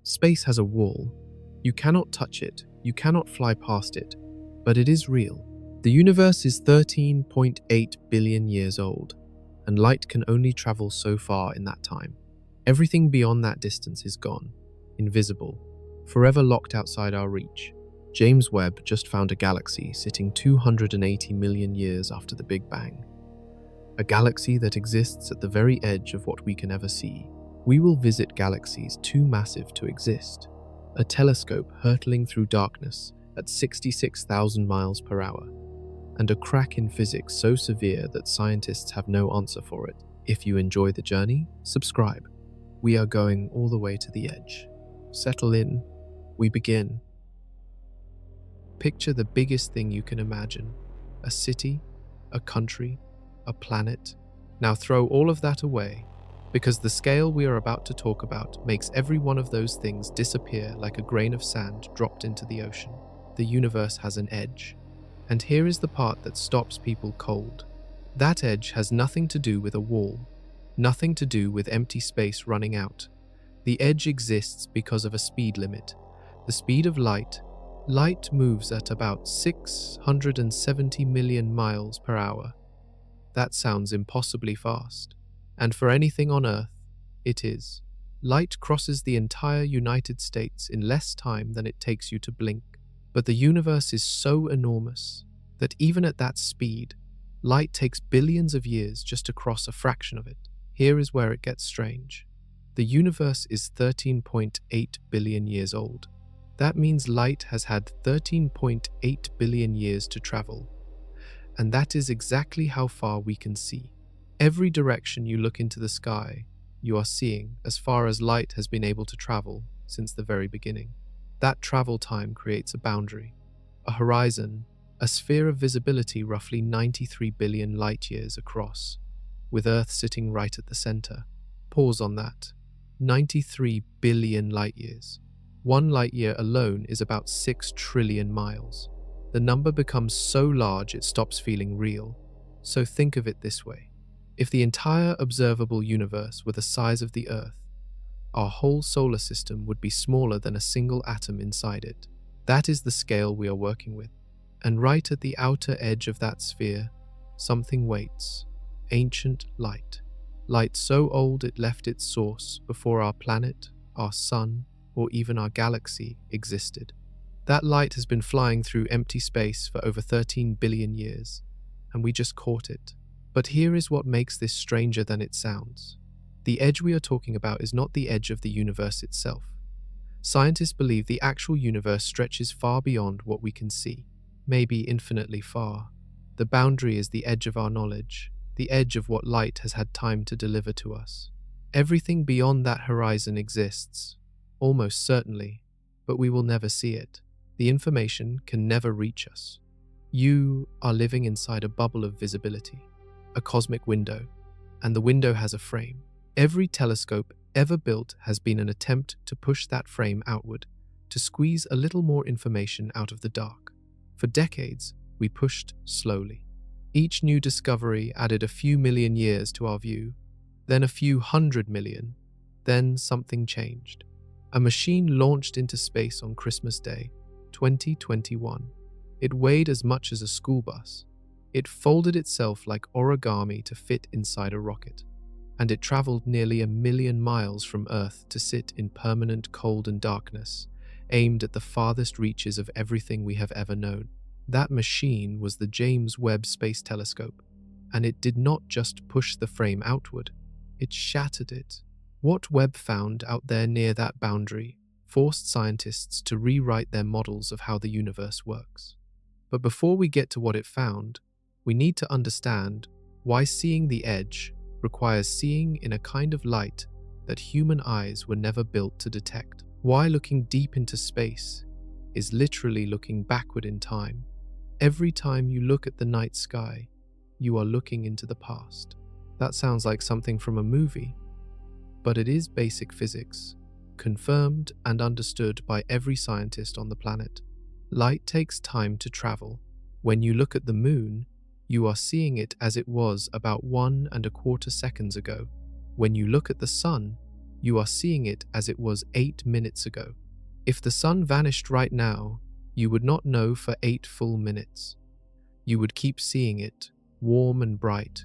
Space has a wall. You cannot touch it, you cannot fly past it, but it is real. The universe is 13.8 billion years old, and light can only travel so far in that time. Everything beyond that distance is gone, invisible, forever locked outside our reach. James Webb just found a galaxy sitting 280 million years after the Big Bang. A galaxy that exists at the very edge of what we can ever see. We will visit galaxies too massive to exist. A telescope hurtling through darkness at 66,000 miles per hour. And a crack in physics so severe that scientists have no answer for it. If you enjoy the journey, subscribe. We are going all the way to the edge. Settle in. We begin. Picture the biggest thing you can imagine. A city, a country, a planet. Now throw all of that away, because the scale we are about to talk about makes every one of those things disappear like a grain of sand dropped into the ocean. The universe has an edge. And here is the part that stops people cold. That edge has nothing to do with a wall, nothing to do with empty space running out. The edge exists because of a speed limit. The speed of light. Light moves at about 670 million miles per hour. That sounds impossibly fast. And for anything on Earth, it is. Light crosses the entire United States in less time than it takes you to blink. But the universe is so enormous that even at that speed, light takes billions of years just to cross a fraction of it. Here is where it gets strange. The universe is 13.8 billion years old. That means light has had 13.8 billion years to travel. And that is exactly how far we can see. Every direction you look into the sky, you are seeing as far as light has been able to travel since the very beginning. That travel time creates a boundary, a horizon, a sphere of visibility roughly 93 billion light years across, with Earth sitting right at the center. Pause on that. 93 billion light years. 1 light year alone is about 6 trillion miles. The number becomes so large it stops feeling real. So think of it this way. If the entire observable universe were the size of the Earth, our whole solar system would be smaller than a single atom inside it. That is the scale we are working with. And right at the outer edge of that sphere, something waits. Ancient light. Light so old it left its source before our planet, our sun, or even our galaxy existed. That light has been flying through empty space for over 13 billion years, and we just caught it. But here is what makes this stranger than it sounds. The edge we are talking about is not the edge of the universe itself. Scientists believe the actual universe stretches far beyond what we can see, maybe infinitely far. The boundary is the edge of our knowledge, the edge of what light has had time to deliver to us. Everything beyond that horizon exists, almost certainly, but we will never see it. The information can never reach us. You are living inside a bubble of visibility, a cosmic window, and the window has a frame. Every telescope ever built has been an attempt to push that frame outward, to squeeze a little more information out of the dark. For decades, we pushed slowly. Each new discovery added a few million years to our view, then a few 100 million, then something changed. A machine launched into space on Christmas Day, 2021. It weighed as much as a school bus. It folded itself like origami to fit inside a rocket. And it traveled nearly 1 million miles from Earth to sit in permanent cold and darkness, aimed at the farthest reaches of everything we have ever known. That machine was the James Webb Space Telescope, and it did not just push the frame outward, it shattered it. What Webb found out there near that boundary forced scientists to rewrite their models of how the universe works. But before we get to what it found, we need to understand why seeing the edge requires seeing in a kind of light that human eyes were never built to detect. Why looking deep into space is literally looking backward in time. Every time you look at the night sky, you are looking into the past. That sounds like something from a movie, but it is basic physics, confirmed and understood by every scientist on the planet. Light takes time to travel. When you look at the moon, you are seeing it as it was about 1¼ seconds ago. When you look at the sun, You are seeing it as it was 8 minutes ago. If the sun vanished right now, you would not know for 8 full minutes. You would keep seeing it, warm and bright,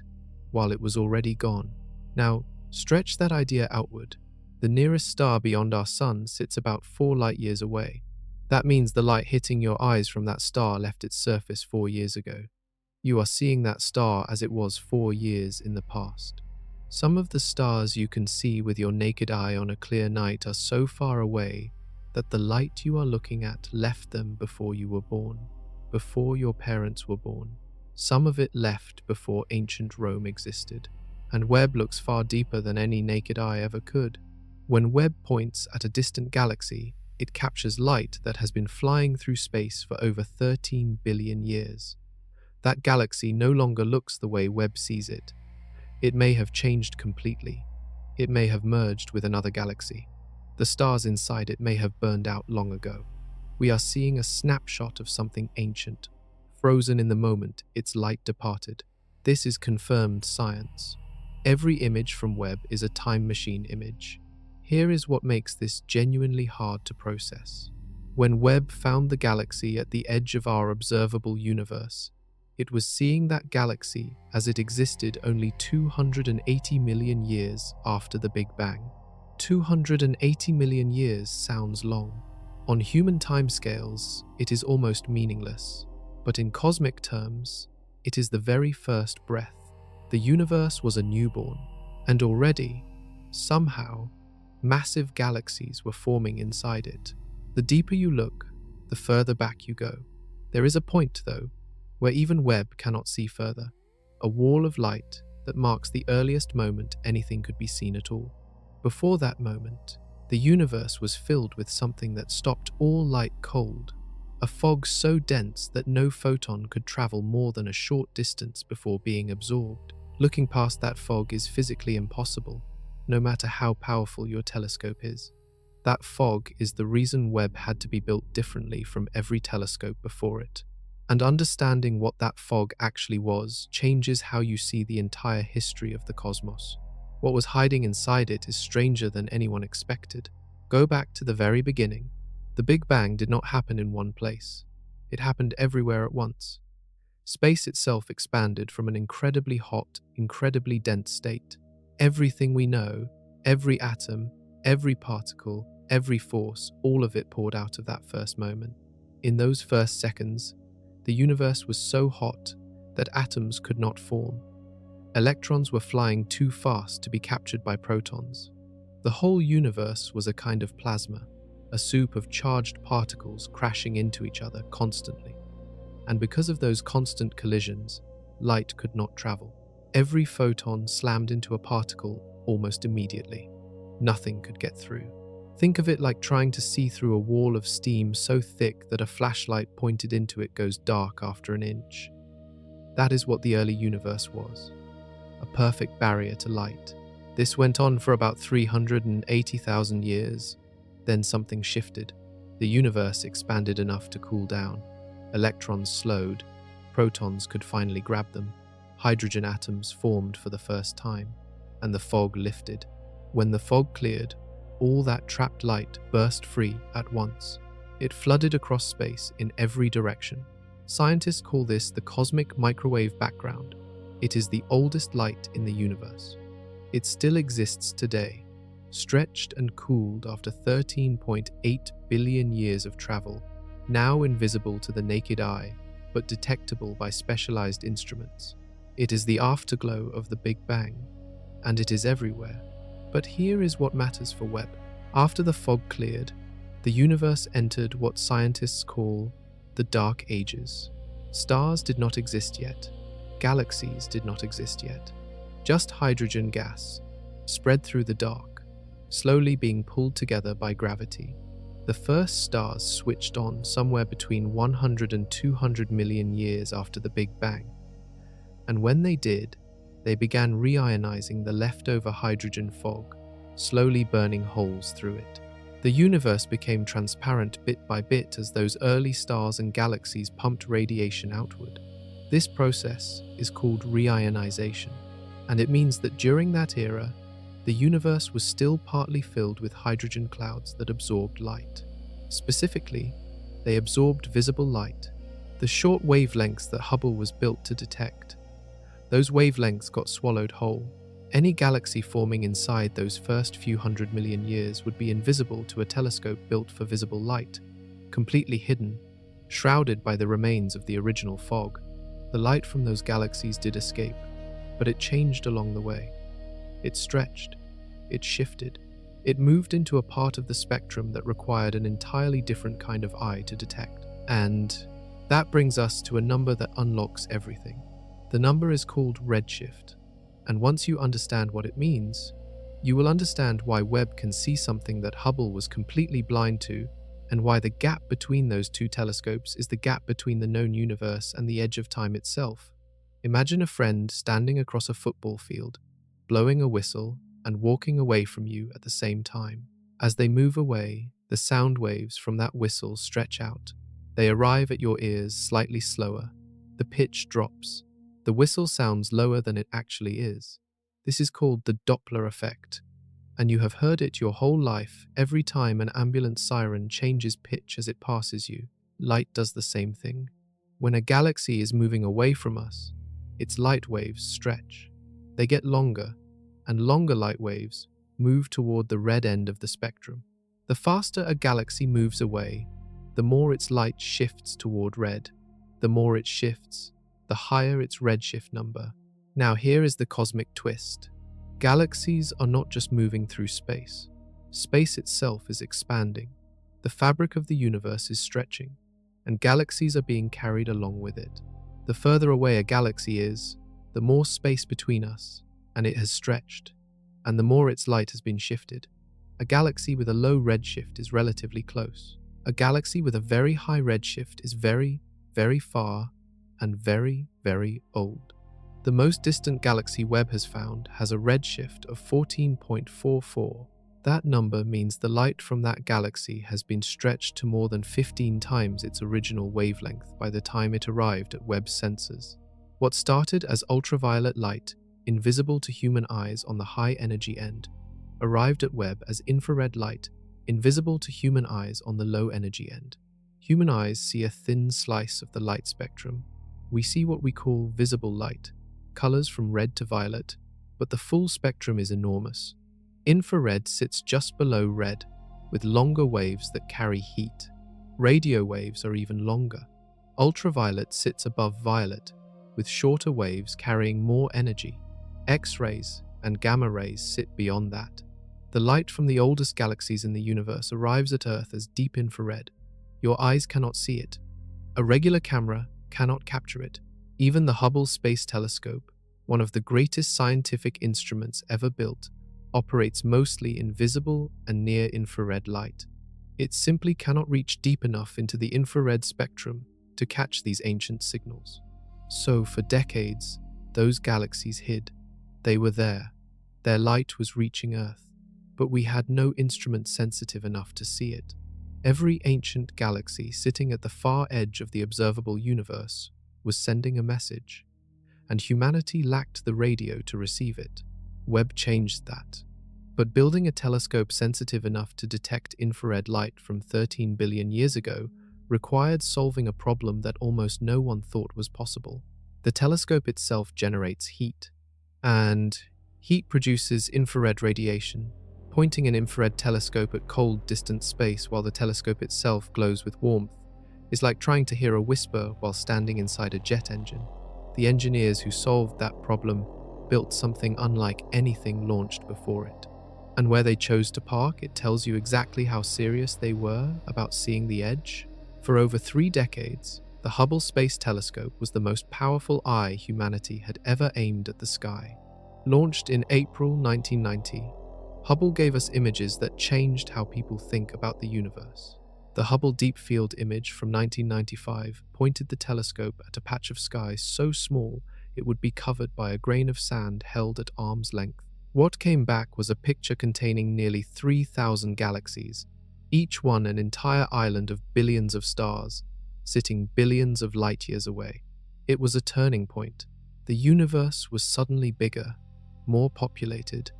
while it was already gone. Now, stretch that idea outward. The nearest star beyond our sun sits about 4 light years away. That means the light hitting your eyes from that star left its surface 4 years ago. You are seeing that star as it was 4 years in the past. Some of the stars you can see with your naked eye on a clear night are so far away that the light you are looking at left them before you were born, before your parents were born. Some of it left before ancient Rome existed. And Webb looks far deeper than any naked eye ever could. When Webb points at a distant galaxy, it captures light that has been flying through space for over 13 billion years. That galaxy no longer looks the way Webb sees it. It may have changed completely. It may have merged with another galaxy. The stars inside it may have burned out long ago. We are seeing a snapshot of something ancient, frozen in the moment its light departed. This is confirmed science. Every image from Webb is a time machine image. Here is what makes this genuinely hard to process. When Webb found the galaxy at the edge of our observable universe, it was seeing that galaxy as it existed only 280 million years after the Big Bang. 280 million years sounds long. On human timescales, it is almost meaningless. But in cosmic terms, it is the very first breath. The universe was a newborn, and already, somehow, massive galaxies were forming inside it. The deeper you look, the further back you go. There is a point, though, where even Webb cannot see further, a wall of light that marks the earliest moment anything could be seen at all. Before that moment, the universe was filled with something that stopped all light cold, a fog so dense that no photon could travel more than a short distance before being absorbed. Looking past that fog is physically impossible, no matter how powerful your telescope is. That fog is the reason Webb had to be built differently from every telescope before it. And understanding what that fog actually was changes how you see the entire history of the cosmos. What was hiding inside it is stranger than anyone expected. Go back to the very beginning. The Big Bang did not happen in one place. It happened everywhere at once. Space itself expanded from an incredibly hot, incredibly dense state. Everything we know, every atom, every particle, every force, all of it poured out of that first moment. In those first seconds, the universe was so hot that atoms could not form. Electrons were flying too fast to be captured by protons. The whole universe was a kind of plasma, a soup of charged particles crashing into each other constantly. And because of those constant collisions, light could not travel. Every photon slammed into a particle almost immediately. Nothing could get through. Think of it like trying to see through a wall of steam so thick that a flashlight pointed into it goes dark after an inch. That is what the early universe was, a perfect barrier to light. This went on for about 380,000 years. Then something shifted. The universe expanded enough to cool down. Electrons slowed. Protons could finally grab them. Hydrogen atoms formed for the first time, and the fog lifted. When the fog cleared, all that trapped light burst free at once. It flooded across space in every direction. Scientists call this the cosmic microwave background. It is the oldest light in the universe. It still exists today, stretched and cooled after 13.8 billion years of travel, now invisible to the naked eye, but detectable by specialized instruments. It is the afterglow of the Big Bang, and it is everywhere. But here is what matters for Webb. After the fog cleared, the universe entered what scientists call the Dark Ages. Stars did not exist yet. Galaxies did not exist yet. Just hydrogen gas, spread through the dark, slowly being pulled together by gravity. The first stars switched on somewhere between 100 and 200 million years after the Big Bang. And when they did, they began reionizing the leftover hydrogen fog, slowly burning holes through it. The universe became transparent bit by bit as those early stars and galaxies pumped radiation outward. This process is called reionization, and it means that during that era, the universe was still partly filled with hydrogen clouds that absorbed light. Specifically, they absorbed visible light, the short wavelengths that Hubble was built to detect. Those wavelengths got swallowed whole. Any galaxy forming inside those first few 100 million years would be invisible to a telescope built for visible light, completely hidden, shrouded by the remains of the original fog. The light from those galaxies did escape, but it changed along the way. It stretched, it shifted, it moved into a part of the spectrum that required an entirely different kind of eye to detect. And that brings us to a number that unlocks everything. The number is called redshift, and once you understand what it means, you will understand why Webb can see something that Hubble was completely blind to, and why the gap between those two telescopes is the gap between the known universe and the edge of time itself. Imagine a friend standing across a football field, blowing a whistle and walking away from you at the same time. As they move away, the sound waves from that whistle stretch out. They arrive at your ears slightly slower. The pitch drops. The whistle sounds lower than it actually is. This is called the Doppler effect, and you have heard it your whole life. Every time an ambulance siren changes pitch as it passes you, light does the same thing. When a galaxy is moving away from us, its light waves stretch. They get longer, and longer light waves move toward the red end of the spectrum. The faster a galaxy moves away, the more its light shifts toward red. The more it shifts, the higher its redshift number. Now here is the cosmic twist. Galaxies are not just moving through space. Space itself is expanding. The fabric of the universe is stretching, and galaxies are being carried along with it. The further away a galaxy is, the more space between us, and it has stretched, and the more its light has been shifted. A galaxy with a low redshift is relatively close. A galaxy with a very high redshift is very, very far and very, very old. The most distant galaxy Webb has found has a redshift of 14.44. That number means the light from that galaxy has been stretched to more than 15 times its original wavelength by the time it arrived at Webb's sensors. What started as ultraviolet light, invisible to human eyes on the high energy end, arrived at Webb as infrared light, invisible to human eyes on the low energy end. Human eyes see a thin slice of the light spectrum. We see what we call visible light, colors from red to violet, but the full spectrum is enormous. Infrared sits just below red, with longer waves that carry heat. Radio waves are even longer. Ultraviolet sits above violet, with shorter waves carrying more energy. X-rays and gamma rays sit beyond that. The light from the oldest galaxies in the universe arrives at Earth as deep infrared. Your eyes cannot see it. A regular camera cannot capture it. Even the Hubble Space Telescope, one of the greatest scientific instruments ever built, operates mostly in visible and near-infrared light. It simply cannot reach deep enough into the infrared spectrum to catch these ancient signals. So, for decades, those galaxies hid. They were there. Their light was reaching Earth, but we had no instrument sensitive enough to see it. Every ancient galaxy sitting at the far edge of the observable universe was sending a message, and humanity lacked the radio to receive it. Webb changed that. But building a telescope sensitive enough to detect infrared light from 13 billion years ago required solving a problem that almost no one thought was possible. The telescope itself generates heat, and heat produces infrared radiation. Pointing an infrared telescope at cold, distant space while the telescope itself glows with warmth is like trying to hear a whisper while standing inside a jet engine. The engineers who solved that problem built something unlike anything launched before it. And where they chose to park, it tells you exactly how serious they were about seeing the edge. For over 3 decades, the Hubble Space Telescope was the most powerful eye humanity had ever aimed at the sky. Launched in April 1990, Hubble gave us images that changed how people think about the universe. The Hubble Deep Field image from 1995 pointed the telescope at a patch of sky so small it would be covered by a grain of sand held at arm's length. What came back was a picture containing nearly 3,000 galaxies, each one an entire island of billions of stars, sitting billions of light years away. It was a turning point. The universe was suddenly bigger, more populated,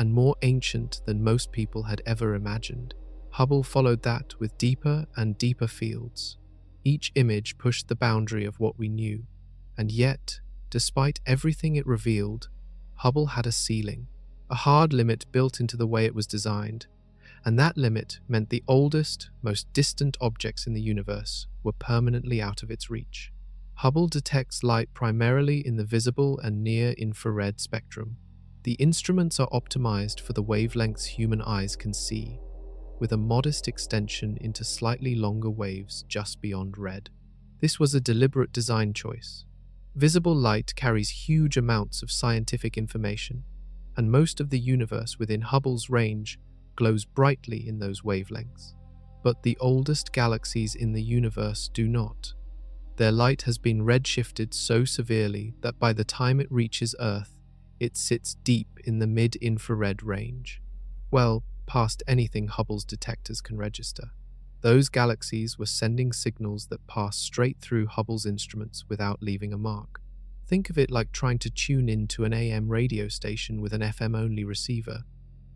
and more ancient than most people had ever imagined. Hubble followed that with deeper and deeper fields. Each image pushed the boundary of what we knew, and yet, despite everything it revealed, Hubble had a ceiling, a hard limit built into the way it was designed, and that limit meant the oldest, most distant objects in the universe were permanently out of its reach. Hubble detects light primarily in the visible and near-infrared spectrum. The instruments are optimized for the wavelengths human eyes can see, with a modest extension into slightly longer waves just beyond red. This was a deliberate design choice. Visible light carries huge amounts of scientific information, and most of the universe within Hubble's range glows brightly in those wavelengths. But the oldest galaxies in the universe do not. Their light has been redshifted so severely that by the time it reaches Earth, it sits deep in the mid-infrared range. Well, past anything Hubble's detectors can register. Those galaxies were sending signals that passed straight through Hubble's instruments without leaving a mark. Think of it like trying to tune into an AM radio station with an FM-only receiver.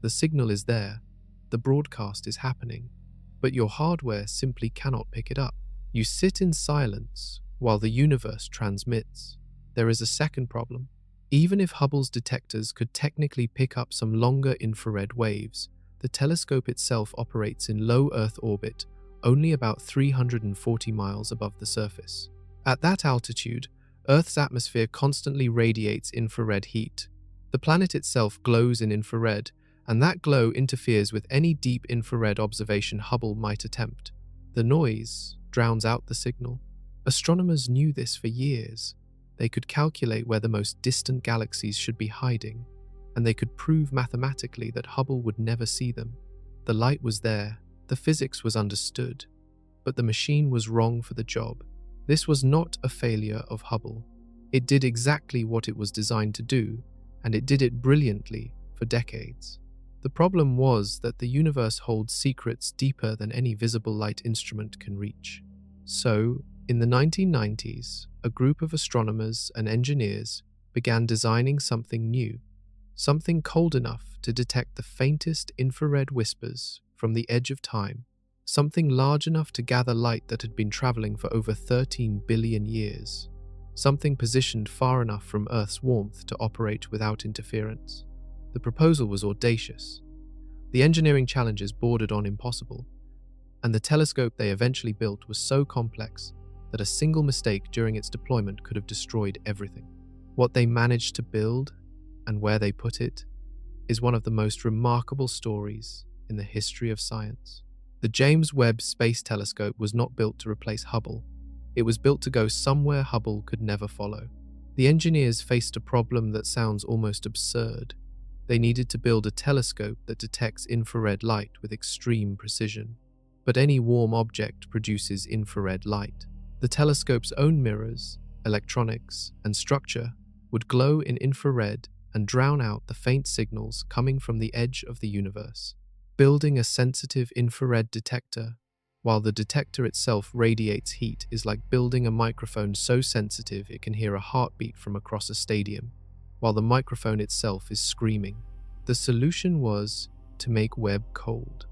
The signal is there, the broadcast is happening, but your hardware simply cannot pick it up. You sit in silence while the universe transmits. There is a second problem. Even if Hubble's detectors could technically pick up some longer infrared waves, the telescope itself operates in low Earth orbit, only about 340 miles above the surface. At that altitude, Earth's atmosphere constantly radiates infrared heat. The planet itself glows in infrared, and that glow interferes with any deep infrared observation Hubble might attempt. The noise drowns out the signal. Astronomers knew this for years. They could calculate where the most distant galaxies should be hiding, and they could prove mathematically that Hubble would never see them. The light was there, the physics was understood, but the machine was wrong for the job. This was not a failure of Hubble. It did exactly what it was designed to do, and it did it brilliantly for decades. The problem was that the universe holds secrets deeper than any visible light instrument can reach. So, in the 1990s, a group of astronomers and engineers began designing something new, something cold enough to detect the faintest infrared whispers from the edge of time, something large enough to gather light that had been traveling for over 13 billion years, something positioned far enough from Earth's warmth to operate without interference. The proposal was audacious. The engineering challenges bordered on impossible, and the telescope they eventually built was so complex that a single mistake during its deployment could have destroyed everything. What they managed to build, and where they put it, is one of the most remarkable stories in the history of science. The James Webb Space Telescope was not built to replace Hubble. It was built to go somewhere Hubble could never follow. The engineers faced a problem that sounds almost absurd. They needed to build a telescope that detects infrared light with extreme precision. But any warm object produces infrared light. The telescope's own mirrors, electronics, and structure would glow in infrared and drown out the faint signals coming from the edge of the universe. Building a sensitive infrared detector, while the detector itself radiates heat, is like building a microphone so sensitive it can hear a heartbeat from across a stadium, while the microphone itself is screaming. The solution was to make Webb cold,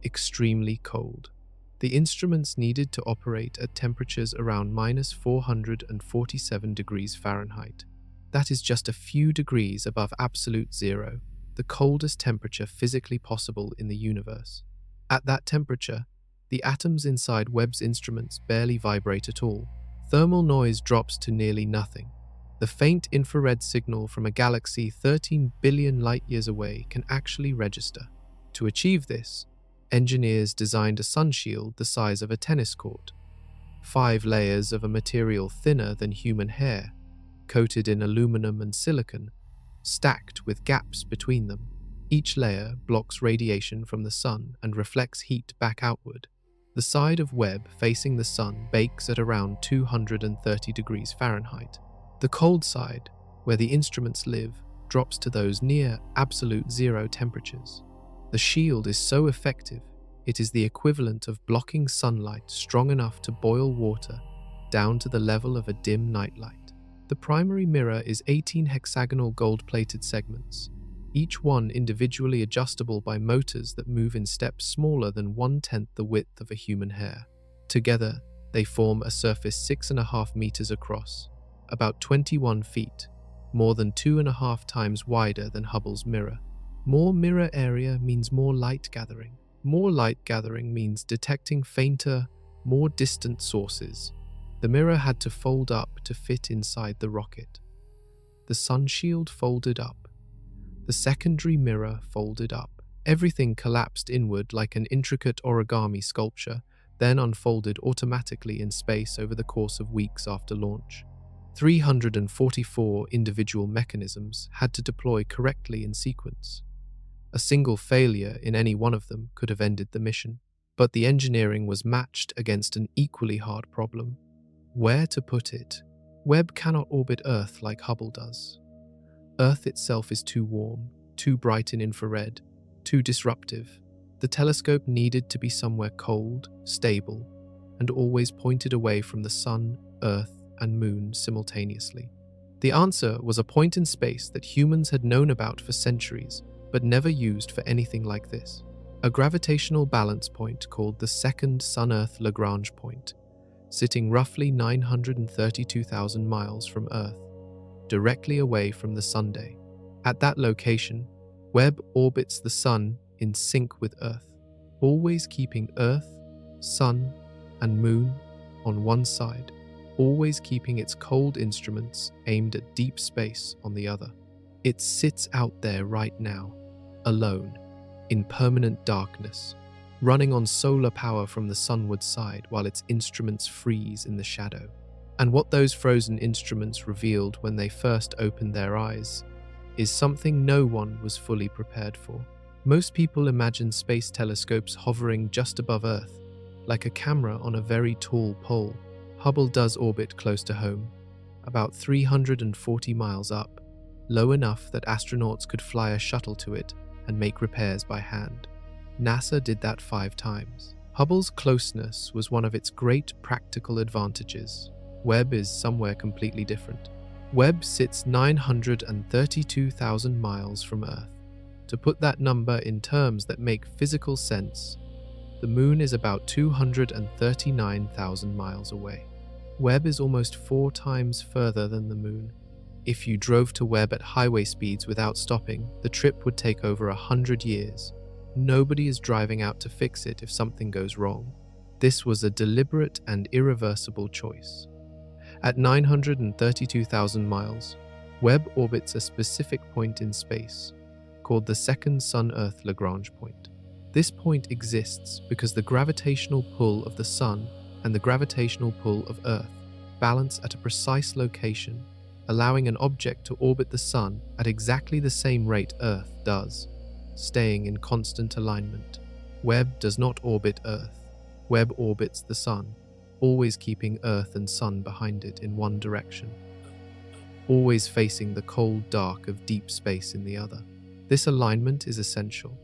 extremely cold. The instruments needed to operate at temperatures around -447 degrees Fahrenheit. That is just a few degrees above absolute zero, the coldest temperature physically possible in the universe. At that temperature, the atoms inside Webb's instruments barely vibrate at all. Thermal noise drops to nearly nothing. The faint infrared signal from a galaxy 13 billion light-years away can actually register. To achieve this, engineers designed a sunshield the size of a tennis court. 5 layers of a material thinner than human hair, coated in aluminum and silicon, stacked with gaps between them. Each layer blocks radiation from the sun and reflects heat back outward. The side of Webb facing the sun bakes at around 230 degrees Fahrenheit. The cold side, where the instruments live, drops to those near absolute zero temperatures. The shield is so effective, it is the equivalent of blocking sunlight strong enough to boil water down to the level of a dim nightlight. The primary mirror is 18 hexagonal gold-plated segments, each one individually adjustable by motors that move in steps smaller than 1/10 the width of a human hair. Together, they form a surface 6.5 meters across, about 21 feet, more than 2.5 times wider than Hubble's mirror. More mirror area means more light gathering. More light gathering means detecting fainter, more distant sources. The mirror had to fold up to fit inside the rocket. The sun shield folded up. The secondary mirror folded up. Everything collapsed inward like an intricate origami sculpture, then unfolded automatically in space over the course of weeks after launch. 344 individual mechanisms had to deploy correctly in sequence. A single failure in any one of them could have ended the mission. But the engineering was matched against an equally hard problem: where to put it. Webb cannot orbit Earth like Hubble does. Earth itself is too warm, too bright in infrared, too disruptive. The telescope needed to be somewhere cold, stable, and always pointed away from the Sun, Earth, and Moon simultaneously. The answer was a point in space that humans had known about for centuries, but never used for anything like this. A gravitational balance point called the second Sun-Earth Lagrange point, sitting roughly 932,000 miles from Earth, directly away from the Sunday. At that location, Webb orbits the Sun in sync with Earth, always keeping Earth, Sun, and Moon on one side, always keeping its cold instruments aimed at deep space on the other. It sits out there right now, alone, in permanent darkness, running on solar power from the sunward side while its instruments freeze in the shadow. And what those frozen instruments revealed when they first opened their eyes is something no one was fully prepared for. Most people imagine space telescopes hovering just above Earth, like a camera on a very tall pole. Hubble does orbit close to home, about 340 miles up, low enough that astronauts could fly a shuttle to it and make repairs by hand. NASA did that 5 times. Hubble's closeness was one of its great practical advantages. Webb is somewhere completely different. Webb sits 932,000 miles from Earth. To put that number in terms that make physical sense, the Moon is about 239,000 miles away. Webb is almost 4 times further than the Moon. If you drove to Webb at highway speeds without stopping, the trip would take over 100 years. Nobody is driving out to fix it if something goes wrong. This was a deliberate and irreversible choice. At 932,000 miles, Webb orbits a specific point in space, called the second Sun-Earth Lagrange point. This point exists because the gravitational pull of the Sun and the gravitational pull of Earth balance at a precise location, allowing an object to orbit the Sun at exactly the same rate Earth does, staying in constant alignment. Webb does not orbit Earth. Webb orbits the Sun, always keeping Earth and Sun behind it in one direction, always facing the cold dark of deep space in the other. This alignment is essential.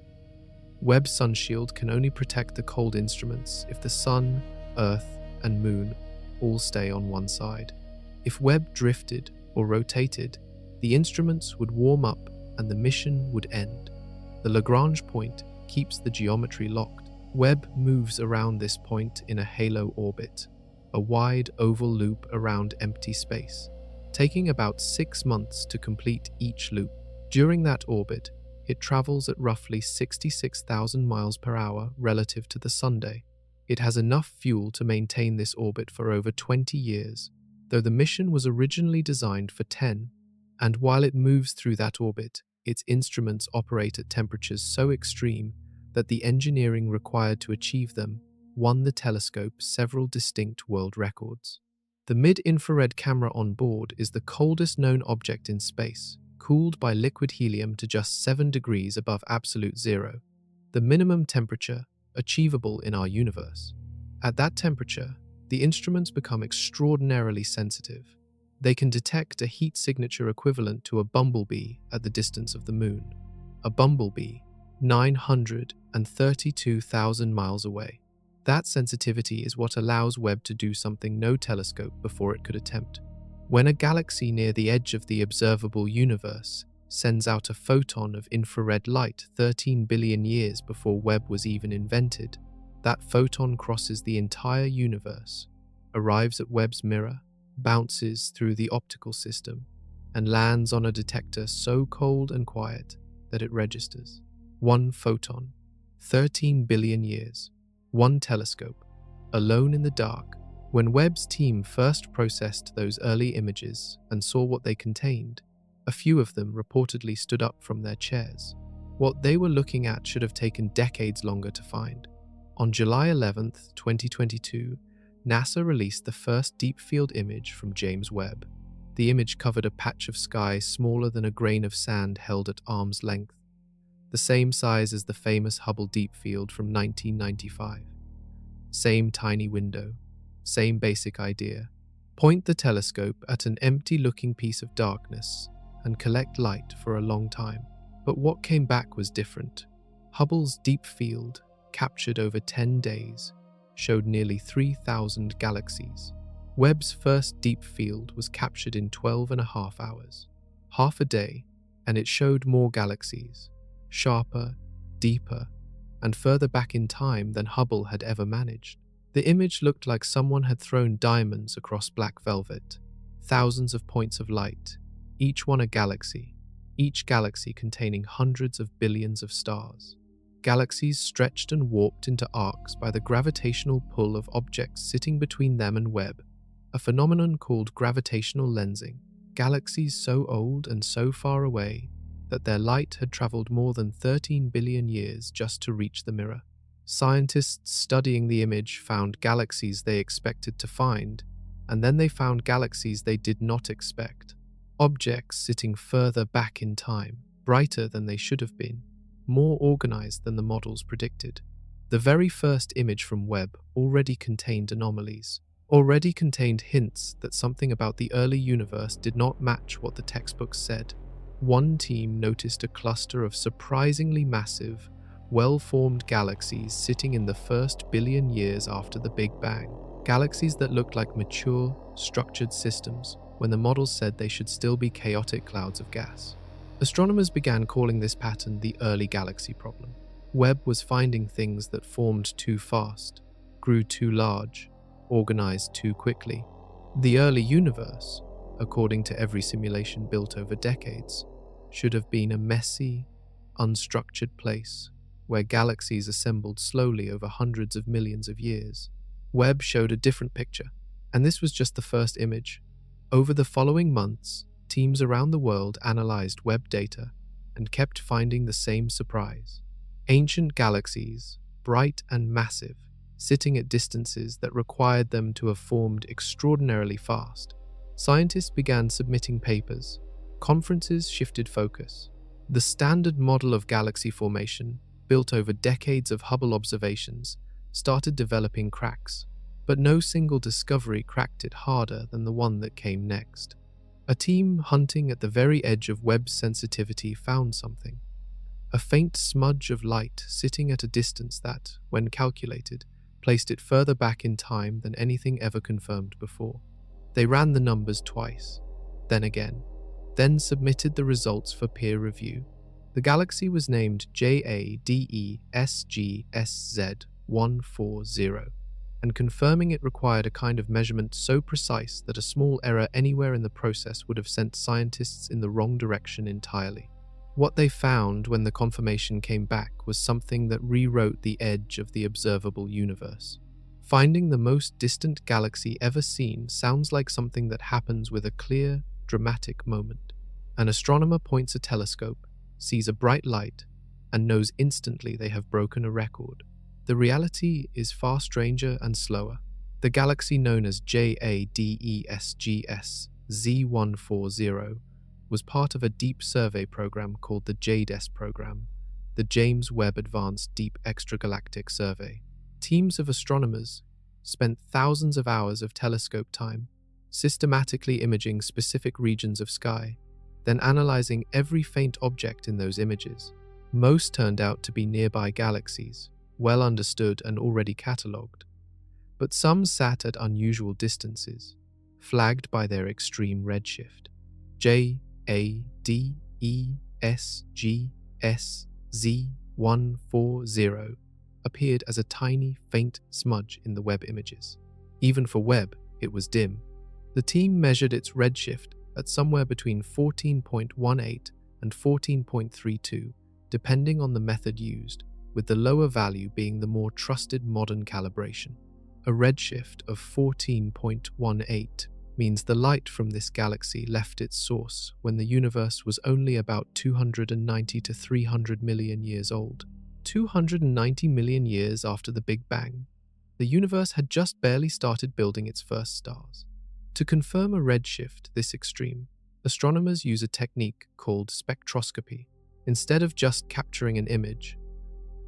Webb's sun shield can only protect the cold instruments if the Sun, Earth, and Moon all stay on one side. If Webb drifted or rotated, the instruments would warm up and the mission would end. The Lagrange point keeps the geometry locked. Webb moves around this point in a halo orbit, a wide oval loop around empty space, taking about 6 months to complete each loop. During that orbit, it travels at roughly 66,000 miles per hour relative to the Sunday. It has enough fuel to maintain this orbit for over 20 years, though the mission was originally designed for 10, and while it moves through that orbit, its instruments operate at temperatures so extreme that the engineering required to achieve them won the telescope several distinct world records. The mid-infrared camera on board is the coldest known object in space, cooled by liquid helium to just 7 degrees above absolute zero, the minimum temperature achievable in our universe. At that temperature, the instruments become extraordinarily sensitive. They can detect a heat signature equivalent to a bumblebee at the distance of the Moon. A bumblebee, 932,000 miles away. That sensitivity is what allows Webb to do something no telescope before it could attempt. When a galaxy near the edge of the observable universe sends out a photon of infrared light 13 billion years before Webb was even invented. That photon crosses the entire universe, arrives at Webb's mirror, bounces through the optical system, and lands on a detector so cold and quiet that it registers. One photon, 13 billion years, one telescope, alone in the dark. When Webb's team first processed those early images and saw what they contained, a few of them reportedly stood up from their chairs. What they were looking at should have taken decades longer to find. On July 11, 2022, NASA released the first deep-field image from James Webb. The image covered a patch of sky smaller than a grain of sand held at arm's length, the same size as the famous Hubble Deep Field from 1995. Same tiny window, same basic idea. Point the telescope at an empty-looking piece of darkness and collect light for a long time. But what came back was different. Hubble's deep field, captured over 10 days, showed nearly 3,000 galaxies. Webb's first deep field was captured in 12.5 hours, half a day, and it showed more galaxies, sharper, deeper, and further back in time than Hubble had ever managed. The image looked like someone had thrown diamonds across black velvet, thousands of points of light, each one a galaxy, each galaxy containing hundreds of billions of stars. Galaxies stretched and warped into arcs by the gravitational pull of objects sitting between them and Webb, a phenomenon called gravitational lensing. Galaxies so old and so far away that their light had traveled more than 13 billion years just to reach the mirror. Scientists studying the image found galaxies they expected to find, and then they found galaxies they did not expect. Objects sitting further back in time, brighter than they should have been, more organized than the models predicted. The very first image from Webb already contained anomalies, already contained hints that something about the early universe did not match what the textbooks said. One team noticed a cluster of surprisingly massive, well-formed galaxies sitting in the first billion years after the Big Bang. Galaxies that looked like mature, structured systems, when the models said they should still be chaotic clouds of gas. Astronomers began calling this pattern the early galaxy problem. Webb was finding things that formed too fast, grew too large, organized too quickly. The early universe, according to every simulation built over decades, should have been a messy, unstructured place where galaxies assembled slowly over hundreds of millions of years. Webb showed a different picture, and this was just the first image. Over the following months, teams around the world analyzed Webb data and kept finding the same surprise. Ancient galaxies, bright and massive, sitting at distances that required them to have formed extraordinarily fast. Scientists began submitting papers. Conferences shifted focus. The standard model of galaxy formation, built over decades of Hubble observations, started developing cracks, but no single discovery cracked it harder than the one that came next. A team hunting at the very edge of Webb's sensitivity found something. A faint smudge of light sitting at a distance that, when calculated, placed it further back in time than anything ever confirmed before. They ran the numbers twice, then again, then submitted the results for peer review. The galaxy was named JADESGSZ140, and confirming it required a kind of measurement so precise that a small error anywhere in the process would have sent scientists in the wrong direction entirely. What they found when the confirmation came back was something that rewrote the edge of the observable universe. Finding the most distant galaxy ever seen sounds like something that happens with a clear, dramatic moment. An astronomer points a telescope, sees a bright light, and knows instantly they have broken a record. The reality is far stranger and slower. The galaxy known as JADESGS-Z140 was part of a deep survey program called the JADES program, the James Webb Advanced Deep Extragalactic Survey. Teams of astronomers spent thousands of hours of telescope time systematically imaging specific regions of sky, then analyzing every faint object in those images. Most turned out to be nearby galaxies, well understood and already catalogued, but some sat at unusual distances, flagged by their extreme redshift. JADESGS JESGSZ140 appeared as a tiny, faint smudge in the Webb images. Even for Webb, it was dim. The team measured its redshift at somewhere between 14.18 and 14.32, depending on the method used, with the lower value being the more trusted modern calibration. A redshift of 14.18 means the light from this galaxy left its source when the universe was only about 290 to 300 million years old. 290 million years after the Big Bang, the universe had just barely started building its first stars. To confirm a redshift this extreme, astronomers use a technique called spectroscopy. Instead of just capturing an image,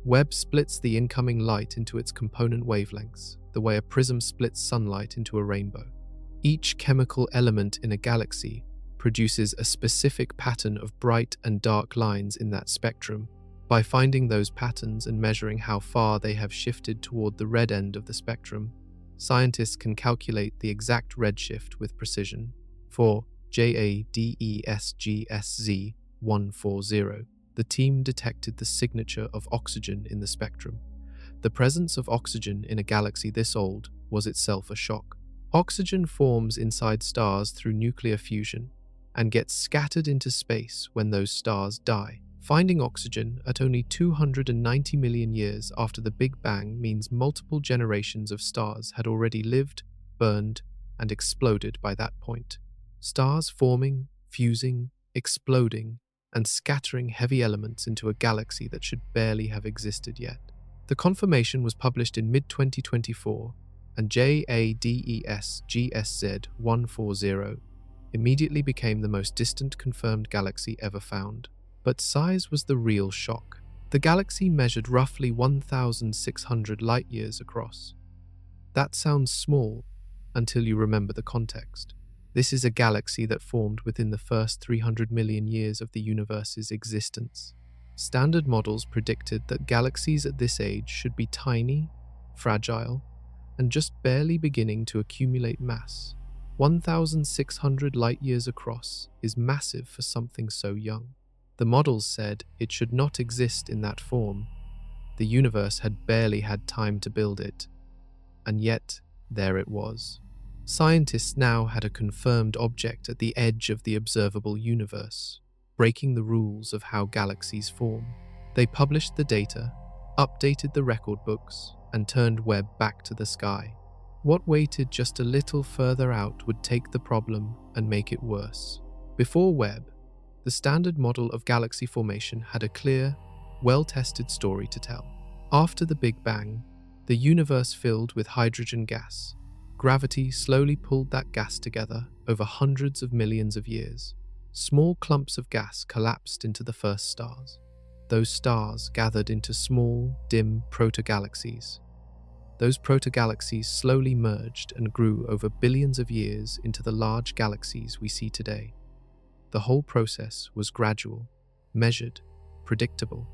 Webb splits the incoming light into its component wavelengths, the way a prism splits sunlight into a rainbow. Each chemical element in a galaxy produces a specific pattern of bright and dark lines in that spectrum. By finding those patterns and measuring how far they have shifted toward the red end of the spectrum, scientists can calculate the exact redshift with precision. For JADESGSZ140, the team detected the signature of oxygen in the spectrum. The presence of oxygen in a galaxy this old was itself a shock. Oxygen forms inside stars through nuclear fusion and gets scattered into space when those stars die. Finding oxygen at only 290 million years after the Big Bang means multiple generations of stars had already lived, burned, and exploded by that point. Stars forming, fusing, exploding, and scattering heavy elements into a galaxy that should barely have existed yet. The confirmation was published in mid-2024, and JADESGSZ140 immediately became the most distant confirmed galaxy ever found. But size was the real shock. The galaxy measured roughly 1,600 light-years across. That sounds small until you remember the context. This is a galaxy that formed within the first 300 million years of the universe's existence. Standard models predicted that galaxies at this age should be tiny, fragile, and just barely beginning to accumulate mass. 1,600 light-years across is massive for something so young. The models said it should not exist in that form. The universe had barely had time to build it, and yet there it was. Scientists now had a confirmed object at the edge of the observable universe, breaking the rules of how galaxies form. They published the data, updated the record books, and turned Webb back to the sky. What waited just a little further out would take the problem and make it worse. Before Webb, the standard model of galaxy formation had a clear, well-tested story to tell. After the Big Bang, the universe filled with hydrogen gas. Gravity slowly pulled that gas together over hundreds of millions of years. Small clumps of gas collapsed into the first stars. Those stars gathered into small, dim protogalaxies. Those protogalaxies slowly merged and grew over billions of years into the large galaxies we see today. The whole process was gradual, measured, predictable.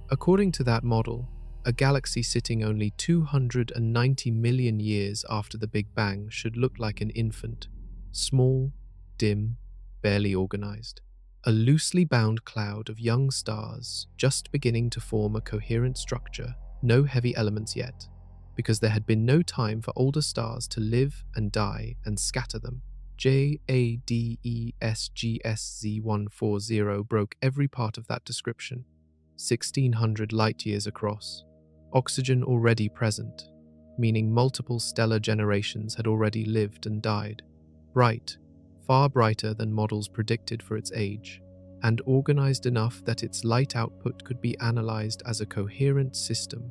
According to that model, a galaxy sitting only 290 million years after the Big Bang should look like an infant, small, dim, barely organized. A loosely bound cloud of young stars just beginning to form a coherent structure, no heavy elements yet, because there had been no time for older stars to live and die and scatter them. JADESGSZ140 broke every part of that description. 1,600 light-years across. Oxygen already present, meaning multiple stellar generations had already lived and died. Bright, far brighter than models predicted for its age, and organized enough that its light output could be analyzed as a coherent system.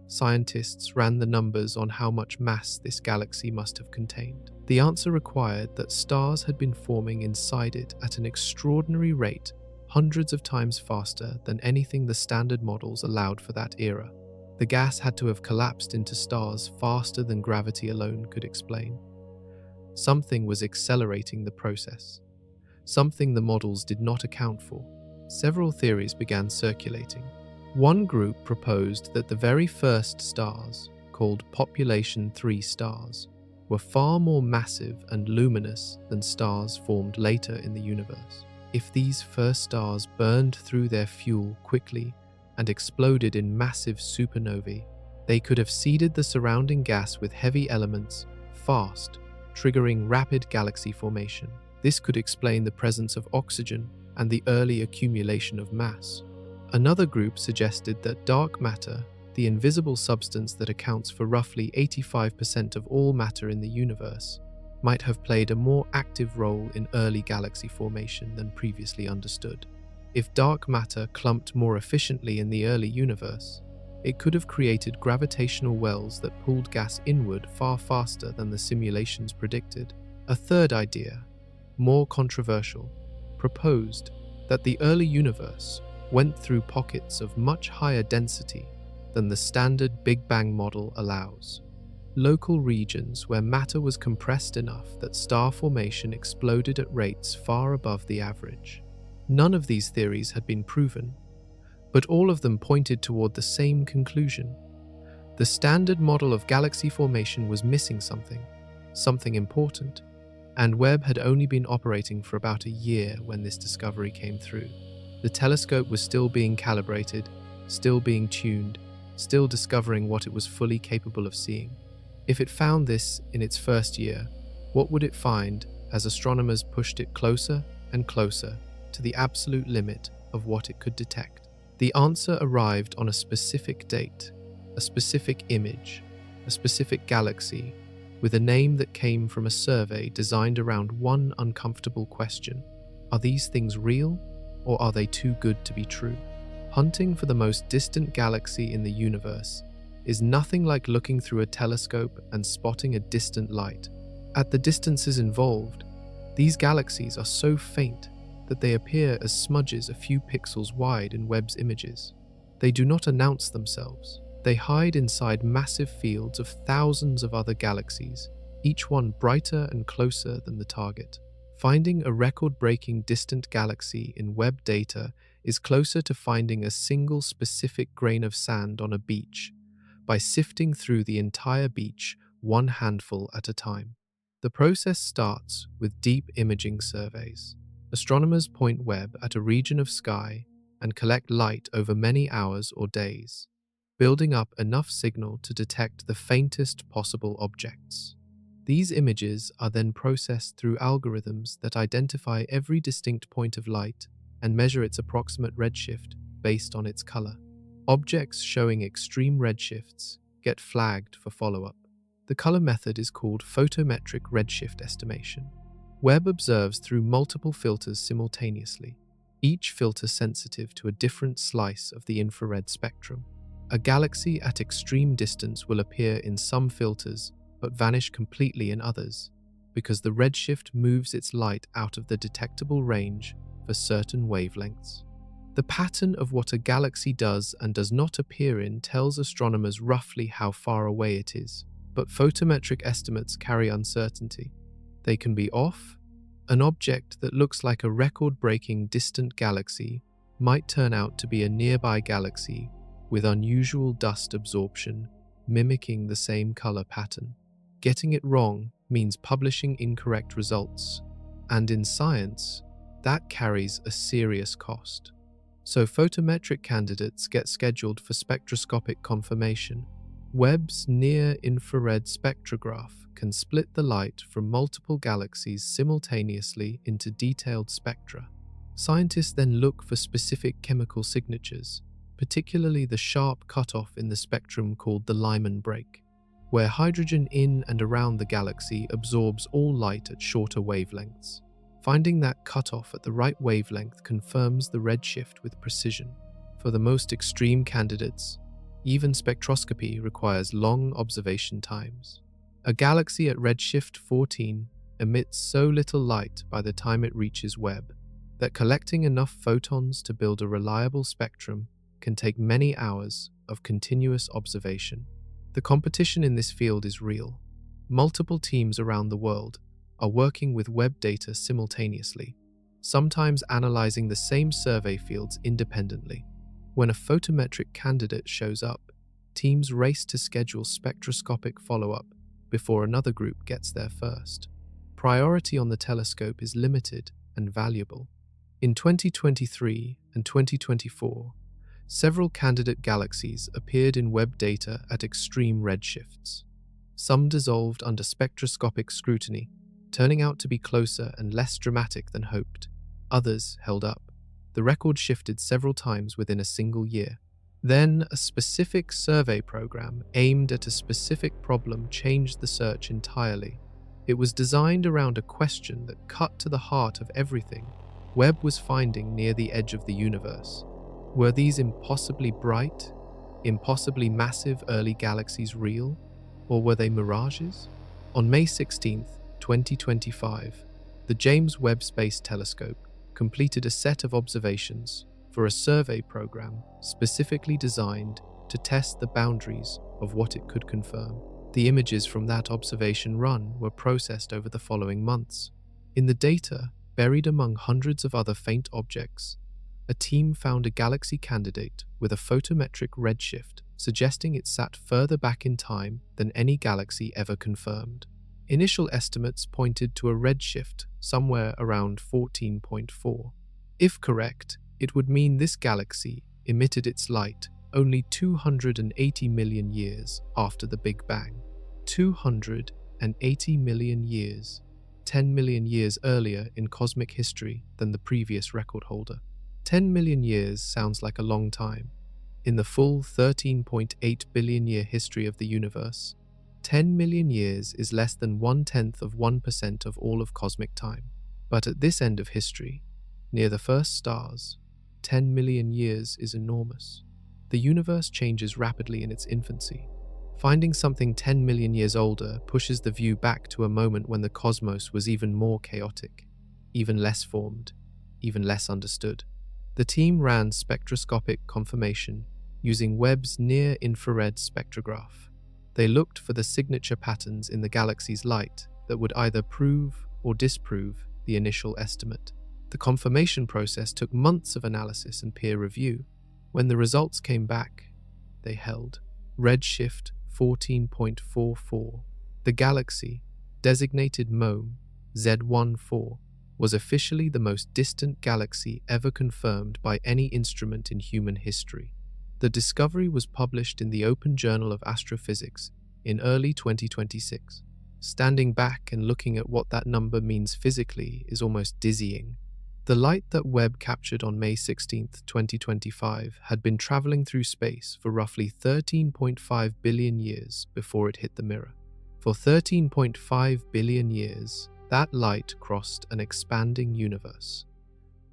Scientists ran the numbers on how much mass this galaxy must have contained. The answer required that stars had been forming inside it at an extraordinary rate, hundreds of times faster than anything the standard models allowed for that era. The gas had to have collapsed into stars faster than gravity alone could explain. Something was accelerating the process, something the models did not account for. Several theories began circulating. One group proposed that the very first stars, called Population 3 stars, were far more massive and luminous than stars formed later in the universe. If these first stars burned through their fuel quickly and exploded in massive supernovae, they could have seeded the surrounding gas with heavy elements fast, triggering rapid galaxy formation. This could explain the presence of oxygen and the early accumulation of mass. Another group suggested that dark matter, the invisible substance that accounts for roughly 85% of all matter in the universe, might have played a more active role in early galaxy formation than previously understood. If dark matter clumped more efficiently in the early universe, it could have created gravitational wells that pulled gas inward far faster than the simulations predicted. A third idea, more controversial, proposed that the early universe went through pockets of much higher density than the standard Big Bang model allows. Local regions where matter was compressed enough that star formation exploded at rates far above the average. None of these theories had been proven, but all of them pointed toward the same conclusion. The standard model of galaxy formation was missing something important, and Webb had only been operating for about a year when this discovery came through. The telescope was still being calibrated, still being tuned, still discovering what it was fully capable of seeing. If it found this in its first year, what would it find as astronomers pushed it closer and closer to the absolute limit of what it could detect? The answer arrived on a specific date, a specific image, a specific galaxy, with a name that came from a survey designed around one uncomfortable question: are these things real, or are they too good to be true? Hunting for the most distant galaxy in the universe is nothing like looking through a telescope and spotting a distant light. At the distances involved, these galaxies are so faint that they appear as smudges a few pixels wide in Webb's images. They do not announce themselves. They hide inside massive fields of thousands of other galaxies, each one brighter and closer than the target. Finding a record-breaking distant galaxy in Webb data is closer to finding a single specific grain of sand on a beach by sifting through the entire beach one handful at a time. The process starts with deep imaging surveys. Astronomers point Webb at a region of sky and collect light over many hours or days, building up enough signal to detect the faintest possible objects. These images are then processed through algorithms that identify every distinct point of light and measure its approximate redshift based on its color. Objects showing extreme redshifts get flagged for follow-up. The color method is called photometric redshift estimation. Webb observes through multiple filters simultaneously, each filter sensitive to a different slice of the infrared spectrum. A galaxy at extreme distance will appear in some filters but vanish completely in others, because the redshift moves its light out of the detectable range for certain wavelengths. The pattern of what a galaxy does and does not appear in tells astronomers roughly how far away it is, but photometric estimates carry uncertainty. They can be off. An object that looks like a record-breaking distant galaxy might turn out to be a nearby galaxy with unusual dust absorption, mimicking the same color pattern. Getting it wrong means publishing incorrect results, and in science, that carries a serious cost. So photometric candidates get scheduled for spectroscopic confirmation. Webb's near-infrared spectrograph can split the light from multiple galaxies simultaneously into detailed spectra. Scientists then look for specific chemical signatures, particularly the sharp cutoff in the spectrum called the Lyman break, where hydrogen in and around the galaxy absorbs all light at shorter wavelengths. Finding that cutoff at the right wavelength confirms the redshift with precision. For the most extreme candidates, even spectroscopy requires long observation times. A galaxy at redshift 14 emits so little light by the time it reaches Webb that collecting enough photons to build a reliable spectrum can take many hours of continuous observation. The competition in this field is real. Multiple teams around the world are working with Webb data simultaneously, sometimes analyzing the same survey fields independently. When a photometric candidate shows up, teams race to schedule spectroscopic follow-up before another group gets there first. Priority on the telescope is limited and valuable. In 2023 and 2024, several candidate galaxies appeared in Webb data at extreme redshifts. Some dissolved under spectroscopic scrutiny, turning out to be closer and less dramatic than hoped. Others held up. The record shifted several times within a single year. Then, a specific survey program aimed at a specific problem changed the search entirely. It was designed around a question that cut to the heart of everything Webb was finding near the edge of the universe. Were these impossibly bright, impossibly massive early galaxies real, or were they mirages? On May 16, 2025, the James Webb Space Telescope completed a set of observations for a survey program specifically designed to test the boundaries of what it could confirm. The images from that observation run were processed over the following months. In the data, buried among hundreds of other faint objects, a team found a galaxy candidate with a photometric redshift, suggesting it sat further back in time than any galaxy ever confirmed. Initial estimates pointed to a redshift somewhere around 14.4. If correct, it would mean this galaxy emitted its light only 280 million years after the Big Bang. 280 million years, 10 million years earlier in cosmic history than the previous record holder. 10 million years sounds like a long time. In the full 13.8 billion year history of the universe, 10 million years is less than 0.1% of all of cosmic time. But at this end of history, near the first stars, 10 million years is enormous. The universe changes rapidly in its infancy. Finding something 10 million years older pushes the view back to a moment when the cosmos was even more chaotic, even less formed, even less understood. The team ran spectroscopic confirmation using Webb's near-infrared spectrograph. They looked for the signature patterns in the galaxy's light that would either prove or disprove the initial estimate. The confirmation process took months of analysis and peer review. When the results came back, they held. Redshift 14.44. The galaxy, designated MOME Z14, was officially the most distant galaxy ever confirmed by any instrument in human history. The discovery was published in the Open Journal of Astrophysics in early 2026. Standing back and looking at what that number means physically is almost dizzying. The light that Webb captured on May 16, 2025, had been traveling through space for roughly 13.5 billion years before it hit the mirror. For 13.5 billion years, that light crossed an expanding universe,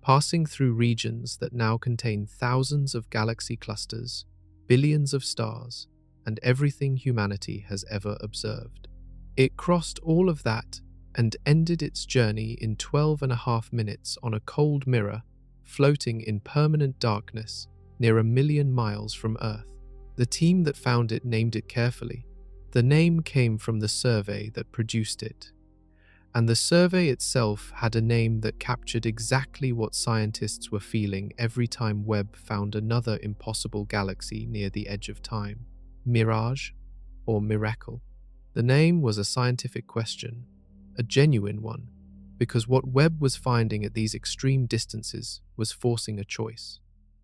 passing through regions that now contain thousands of galaxy clusters, billions of stars, and everything humanity has ever observed. It crossed all of that and ended its journey in 12.5 minutes on a cold mirror, floating in permanent darkness near 1 million miles from Earth. The team that found it named it carefully. The name came from the survey that produced it, and the survey itself had a name that captured exactly what scientists were feeling every time Webb found another impossible galaxy near the edge of time. Mirage or miracle? The name was a scientific question, a genuine one, because what Webb was finding at these extreme distances was forcing a choice.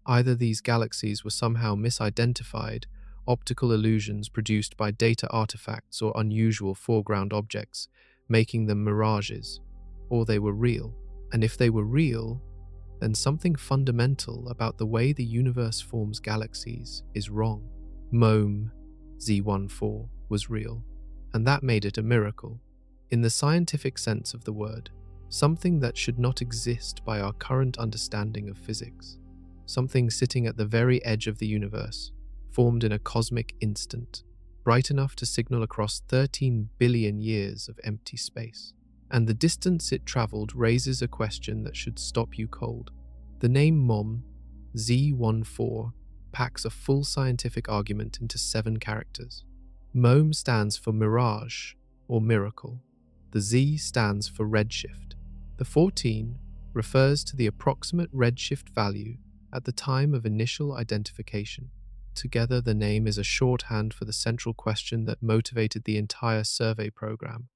Either these galaxies were somehow misidentified, optical illusions produced by data artifacts or unusual foreground objects, making them mirages, or they were real. And if they were real, then something fundamental about the way the universe forms galaxies is wrong. MOME Z14 was real, and that made it a miracle. In the scientific sense of the word, something that should not exist by our current understanding of physics. Something sitting at the very edge of the universe, formed in a cosmic instant, bright enough to signal across 13 billion years of empty space. And the distance it traveled raises a question that should stop you cold. The name MOM Z14 packs a full scientific argument into 7 characters. MOME stands for mirage or miracle. The Z stands for redshift. The 14 refers to the approximate redshift value at the time of initial identification. Together, the name is a shorthand for the central question that motivated the entire survey program.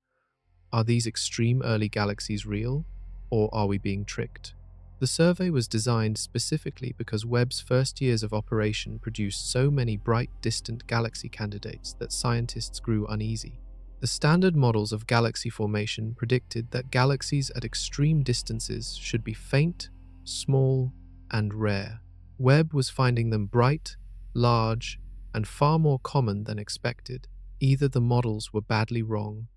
Are these extreme early galaxies real, or are we being tricked? The survey was designed specifically because Webb's first years of operation produced so many bright, distant galaxy candidates that scientists grew uneasy. The standard models of galaxy formation predicted that galaxies at extreme distances should be faint, small, and rare. Webb was finding them bright, large, and far more common than expected. Either the models were badly wrong,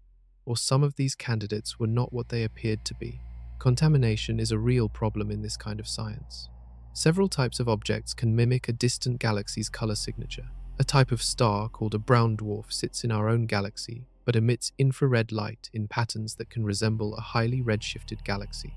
or some of these candidates were not what they appeared to be. Contamination is a real problem in this kind of science. Several types of objects can mimic a distant galaxy's color signature. A type of star called a brown dwarf sits in our own galaxy, but emits infrared light in patterns that can resemble a highly redshifted galaxy.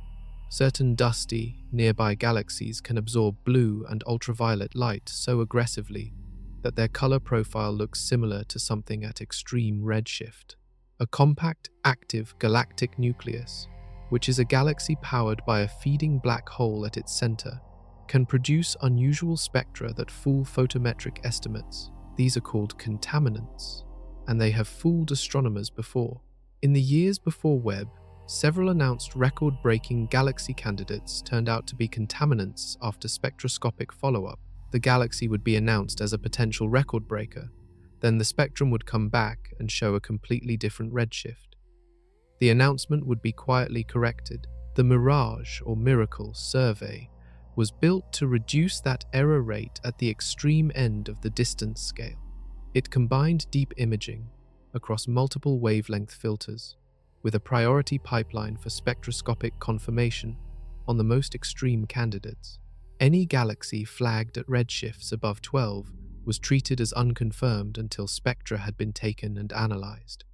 Certain dusty, nearby galaxies can absorb blue and ultraviolet light so aggressively that their color profile looks similar to something at extreme redshift. A compact, active galactic nucleus, which is a galaxy powered by a feeding black hole at its center, can produce unusual spectra that fool photometric estimates. These are called contaminants, and they have fooled astronomers before. In the years before Webb, several announced record-breaking galaxy candidates turned out to be contaminants after spectroscopic follow-up. The galaxy would be announced as a potential record breaker, then the spectrum would come back and show a completely different redshift. The announcement would be quietly corrected. The Mirage or Miracle survey was built to reduce that error rate at the extreme end of the distance scale. It combined deep imaging across multiple wavelength filters with a priority pipeline for spectroscopic confirmation on the most extreme candidates. Any galaxy flagged at redshifts above 12 was treated as unconfirmed until spectra had been taken and analyzed.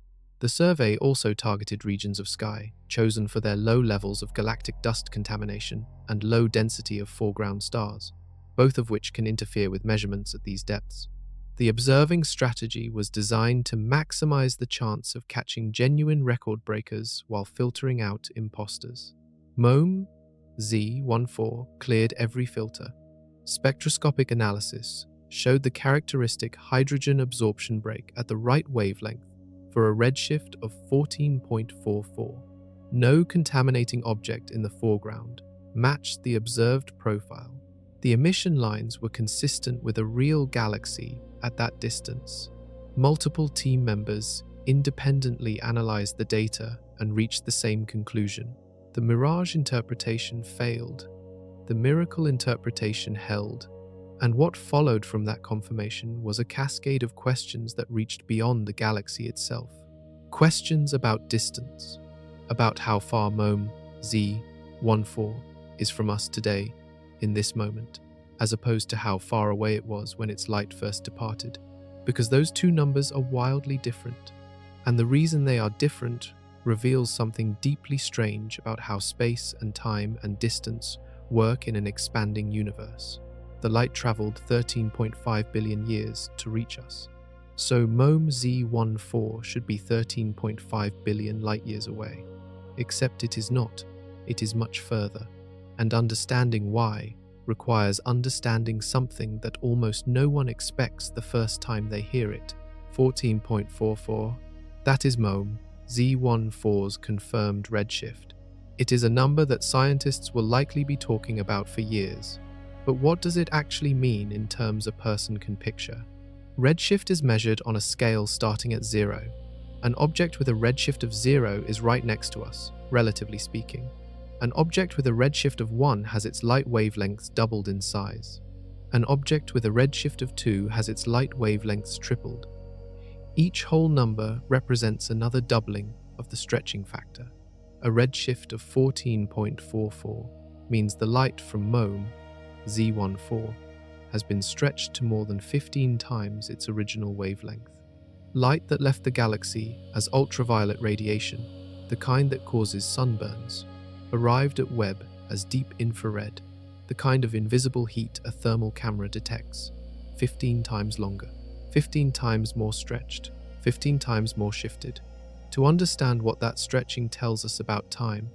The survey also targeted regions of sky chosen for their low levels of galactic dust contamination and low density of foreground stars, both of which can interfere with measurements at these depths. The observing strategy was designed to maximize the chance of catching genuine record breakers while filtering out imposters. MOME Z14 cleared every filter. Spectroscopic analysis showed the characteristic hydrogen absorption break at the right wavelength for a redshift of 14.44. No contaminating object in the foreground matched the observed profile. The emission lines were consistent with a real galaxy at that distance. Multiple team members independently analyzed the data and reached the same conclusion. The Mirage interpretation failed. The Miracle interpretation held. And what followed from that confirmation was a cascade of questions that reached beyond the galaxy itself. Questions about distance, about how far MOME Z14 is from us today, in this moment, as opposed to how far away it was when its light first departed, because those two numbers are wildly different, and the reason they are different reveals something deeply strange about how space and time and distance work in an expanding universe. The light traveled 13.5 billion years to reach us. So MOME Z14 should be 13.5 billion light-years away. Except it is not. It is much further. And understanding why requires understanding something that almost no one expects the first time they hear it. 14.44. That is MOME Z14's confirmed redshift. It is a number that scientists will likely be talking about for years. But what does it actually mean in terms a person can picture? Redshift is measured on a scale starting at 0. An object with a redshift of 0 is right next to us, relatively speaking. An object with a redshift of 1 has its light wavelengths doubled in size. An object with a redshift of 2 has its light wavelengths tripled. Each whole number represents another doubling of the stretching factor. A redshift of 14.44 means the light from MOME Z14 has been stretched to more than 15 times its original wavelength. Light that left the galaxy as ultraviolet radiation, the kind that causes sunburns, arrived at Webb as deep infrared, the kind of invisible heat a thermal camera detects, 15 times longer, 15 times more stretched, 15 times more shifted. To understand what that stretching tells us about time,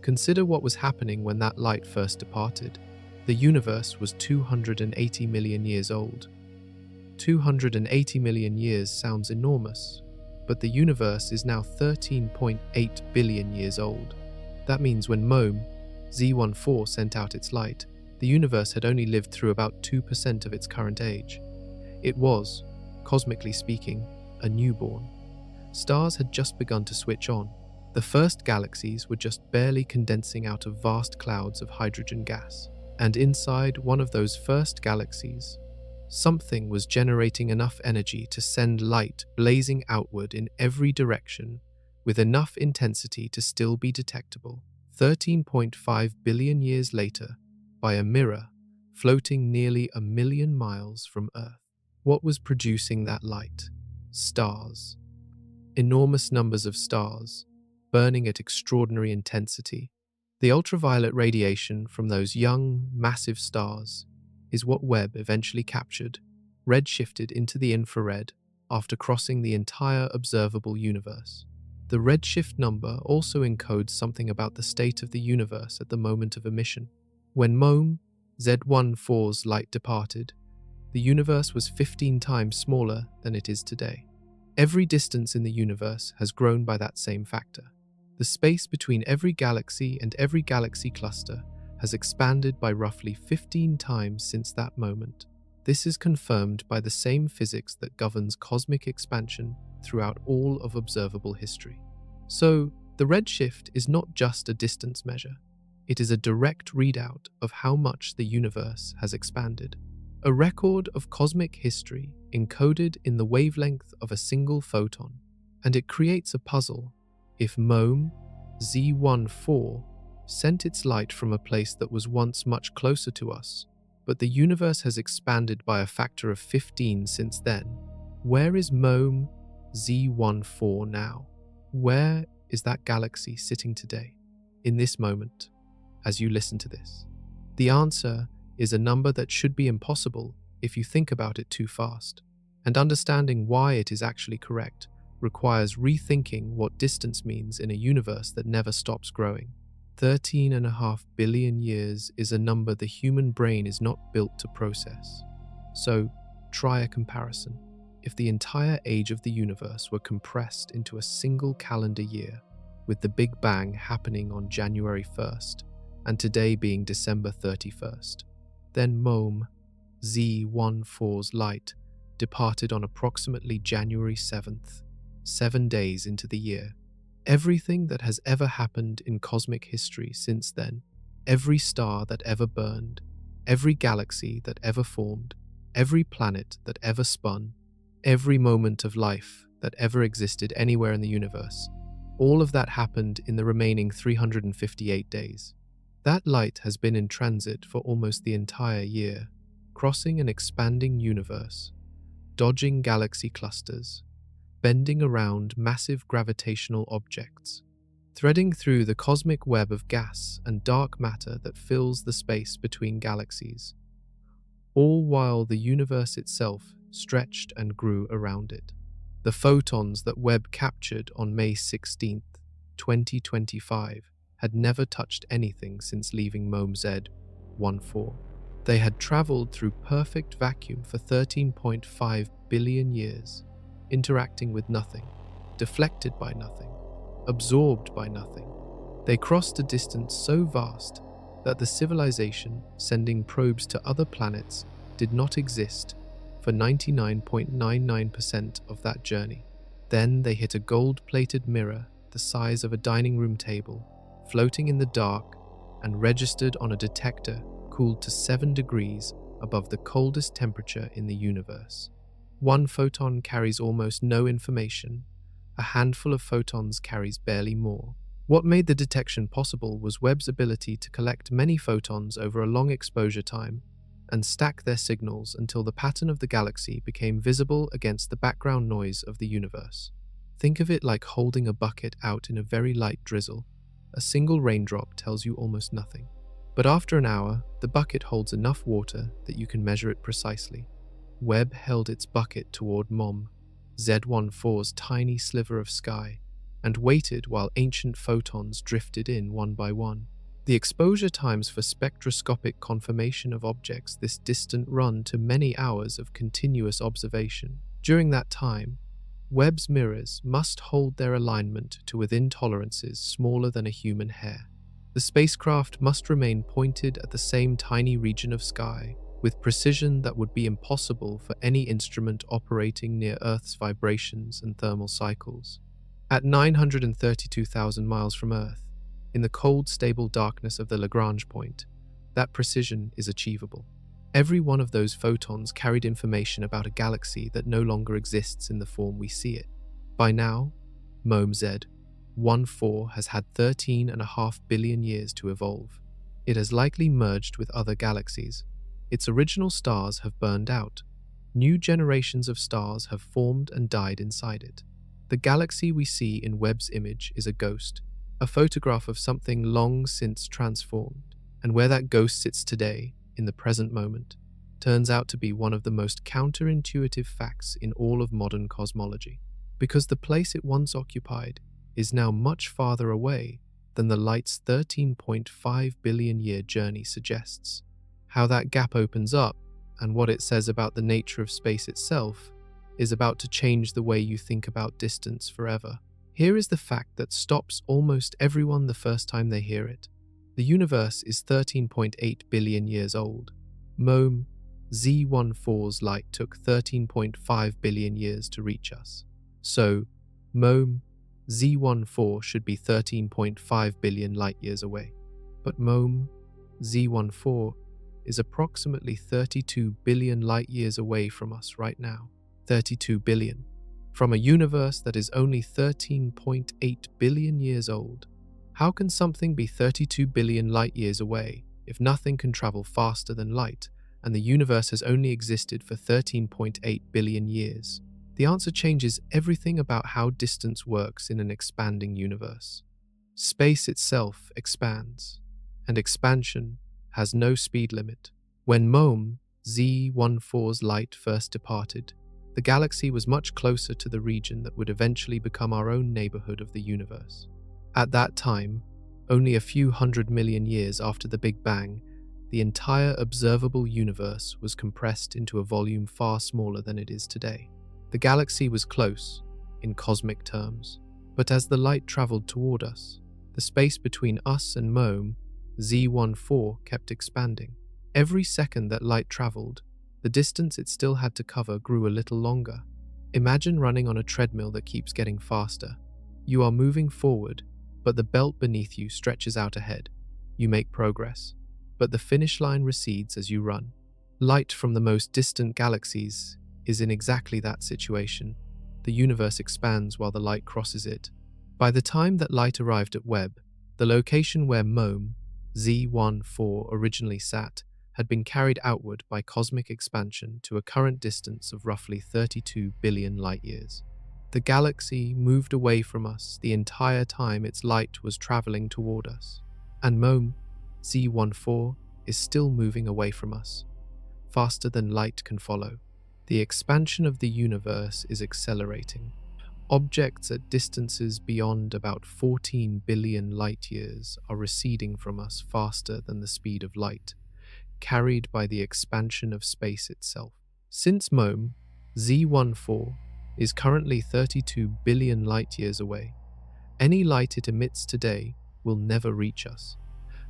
consider what was happening when that light first departed. The universe was 280 million years old. 280 million years sounds enormous, but the universe is now 13.8 billion years old. That means when MOME Z14 sent out its light, the universe had only lived through about 2% of its current age. It was, cosmically speaking, a newborn. Stars had just begun to switch on. The first galaxies were just barely condensing out of vast clouds of hydrogen gas. And inside one of those first galaxies, something was generating enough energy to send light blazing outward in every direction with enough intensity to still be detectable. 13.5 billion years later, by a mirror floating nearly 1,000,000 miles from Earth. What was producing that light? Stars. Enormous numbers of stars, burning at extraordinary intensity. The ultraviolet radiation from those young, massive stars is what Webb eventually captured, redshifted into the infrared after crossing the entire observable universe. The redshift number also encodes something about the state of the universe at the moment of emission. When MOME Z14's light departed, the universe was 15 times smaller than it is today. Every distance in the universe has grown by that same factor. The space between every galaxy and every galaxy cluster has expanded by roughly 15 times since that moment. This is confirmed by the same physics that governs cosmic expansion throughout all of observable history. So, the redshift is not just a distance measure. It is a direct readout of how much the universe has expanded. A record of cosmic history encoded in the wavelength of a single photon. And it creates a puzzle. If MOME Z14 sent its light from a place that was once much closer to us, but the universe has expanded by a factor of 15 since then, where is MOME Z14 now? Where is that galaxy sitting today, in this moment, as you listen to this? The answer is a number that should be impossible if you think about it too fast, and understanding why it is actually correct requires rethinking what distance means in a universe that never stops growing. 13.5 billion years is a number the human brain is not built to process. So, try a comparison. If the entire age of the universe were compressed into a single calendar year, with the Big Bang happening on January 1st, and today being December 31st, then MOME Z14's light departed on approximately January 7th, 7 days into the year. Everything that has ever happened in cosmic history since then, every star that ever burned, every galaxy that ever formed, every planet that ever spun, every moment of life that ever existed anywhere in the universe, all of that happened in the remaining 358 days. That light has been in transit for almost the entire year, crossing an expanding universe, dodging galaxy clusters, bending around massive gravitational objects, threading through the cosmic web of gas and dark matter that fills the space between galaxies, all while the universe itself stretched and grew around it. The photons that Webb captured on May 16, 2025, had never touched anything since leaving MOME Z14. They had traveled through perfect vacuum for 13.5 billion years, interacting with nothing, deflected by nothing, absorbed by nothing. They crossed a distance so vast that the civilization sending probes to other planets did not exist for 99.99% of that journey. Then they hit a gold-plated mirror the size of a dining room table, floating in the dark and registered on a detector cooled to 7 degrees above the coldest temperature in the universe. One photon carries almost no information. A handful of photons carries barely more. What made the detection possible was Webb's ability to collect many photons over a long exposure time and stack their signals until the pattern of the galaxy became visible against the background noise of the universe. Think of it like holding a bucket out in a very light drizzle. A single raindrop tells you almost nothing. But after an hour, the bucket holds enough water that you can measure it precisely. Webb held its bucket toward MOME Z14's tiny sliver of sky and waited while ancient photons drifted in one by one. The exposure times for spectroscopic confirmation of objects this distant run to many hours of continuous observation. During that time, Webb's mirrors must hold their alignment to within tolerances smaller than a human hair. The spacecraft must remain pointed at the same tiny region of sky, with precision that would be impossible for any instrument operating near Earth's vibrations and thermal cycles. At 932,000 miles from Earth, in the cold, stable darkness of the Lagrange point, that precision is achievable. Every one of those photons carried information about a galaxy that no longer exists in the form we see it. By now, MOME Z14 has had 13.5 billion years to evolve. It has likely merged with other galaxies. Its original stars have burned out. New generations of stars have formed and died inside it. The galaxy we see in Webb's image is a ghost, a photograph of something long since transformed, and where that ghost sits today, in the present moment, turns out to be one of the most counterintuitive facts in all of modern cosmology, because the place it once occupied is now much farther away than the light's 13.5 billion year journey suggests. How that gap opens up, and what it says about the nature of space itself, is about to change the way you think about distance forever. Here is the fact that stops almost everyone the first time they hear it. The universe is 13.8 billion years old. MOME Z14's light took 13.5 billion years to reach us. So, MOME Z14 should be 13.5 billion light-years away. But MOME Z14 is approximately 32 billion light-years away from us right now. 32 billion. From a universe that is only 13.8 billion years old. How can something be 32 billion light-years away if nothing can travel faster than light and the universe has only existed for 13.8 billion years? The answer changes everything about how distance works in an expanding universe. Space itself expands, and expansion has no speed limit. When MOME Z14's light first departed, the galaxy was much closer to the region that would eventually become our own neighborhood of the universe. At that time, only a few 100 million years after the Big Bang, the entire observable universe was compressed into a volume far smaller than it is today. The galaxy was close, in cosmic terms, but as the light traveled toward us, the space between us and MOME Z14 kept expanding. Every second that light traveled, the distance it still had to cover grew a little longer. Imagine running on a treadmill that keeps getting faster. You are moving forward, but the belt beneath you stretches out ahead. You make progress, but the finish line recedes as you run. Light from the most distant galaxies is in exactly that situation. The universe expands while the light crosses it. By the time that light arrived at Webb, the location where MOME Z14 originally sat had been carried outward by cosmic expansion to a current distance of roughly 32 billion light-years. The galaxy moved away from us the entire time its light was traveling toward us, and MOME Z14 is still moving away from us, faster than light can follow. The expansion of the universe is accelerating. Objects at distances beyond about 14 billion light-years are receding from us faster than the speed of light, carried by the expansion of space itself. Since MOME Z14 is currently 32 billion light-years away, any light it emits today will never reach us.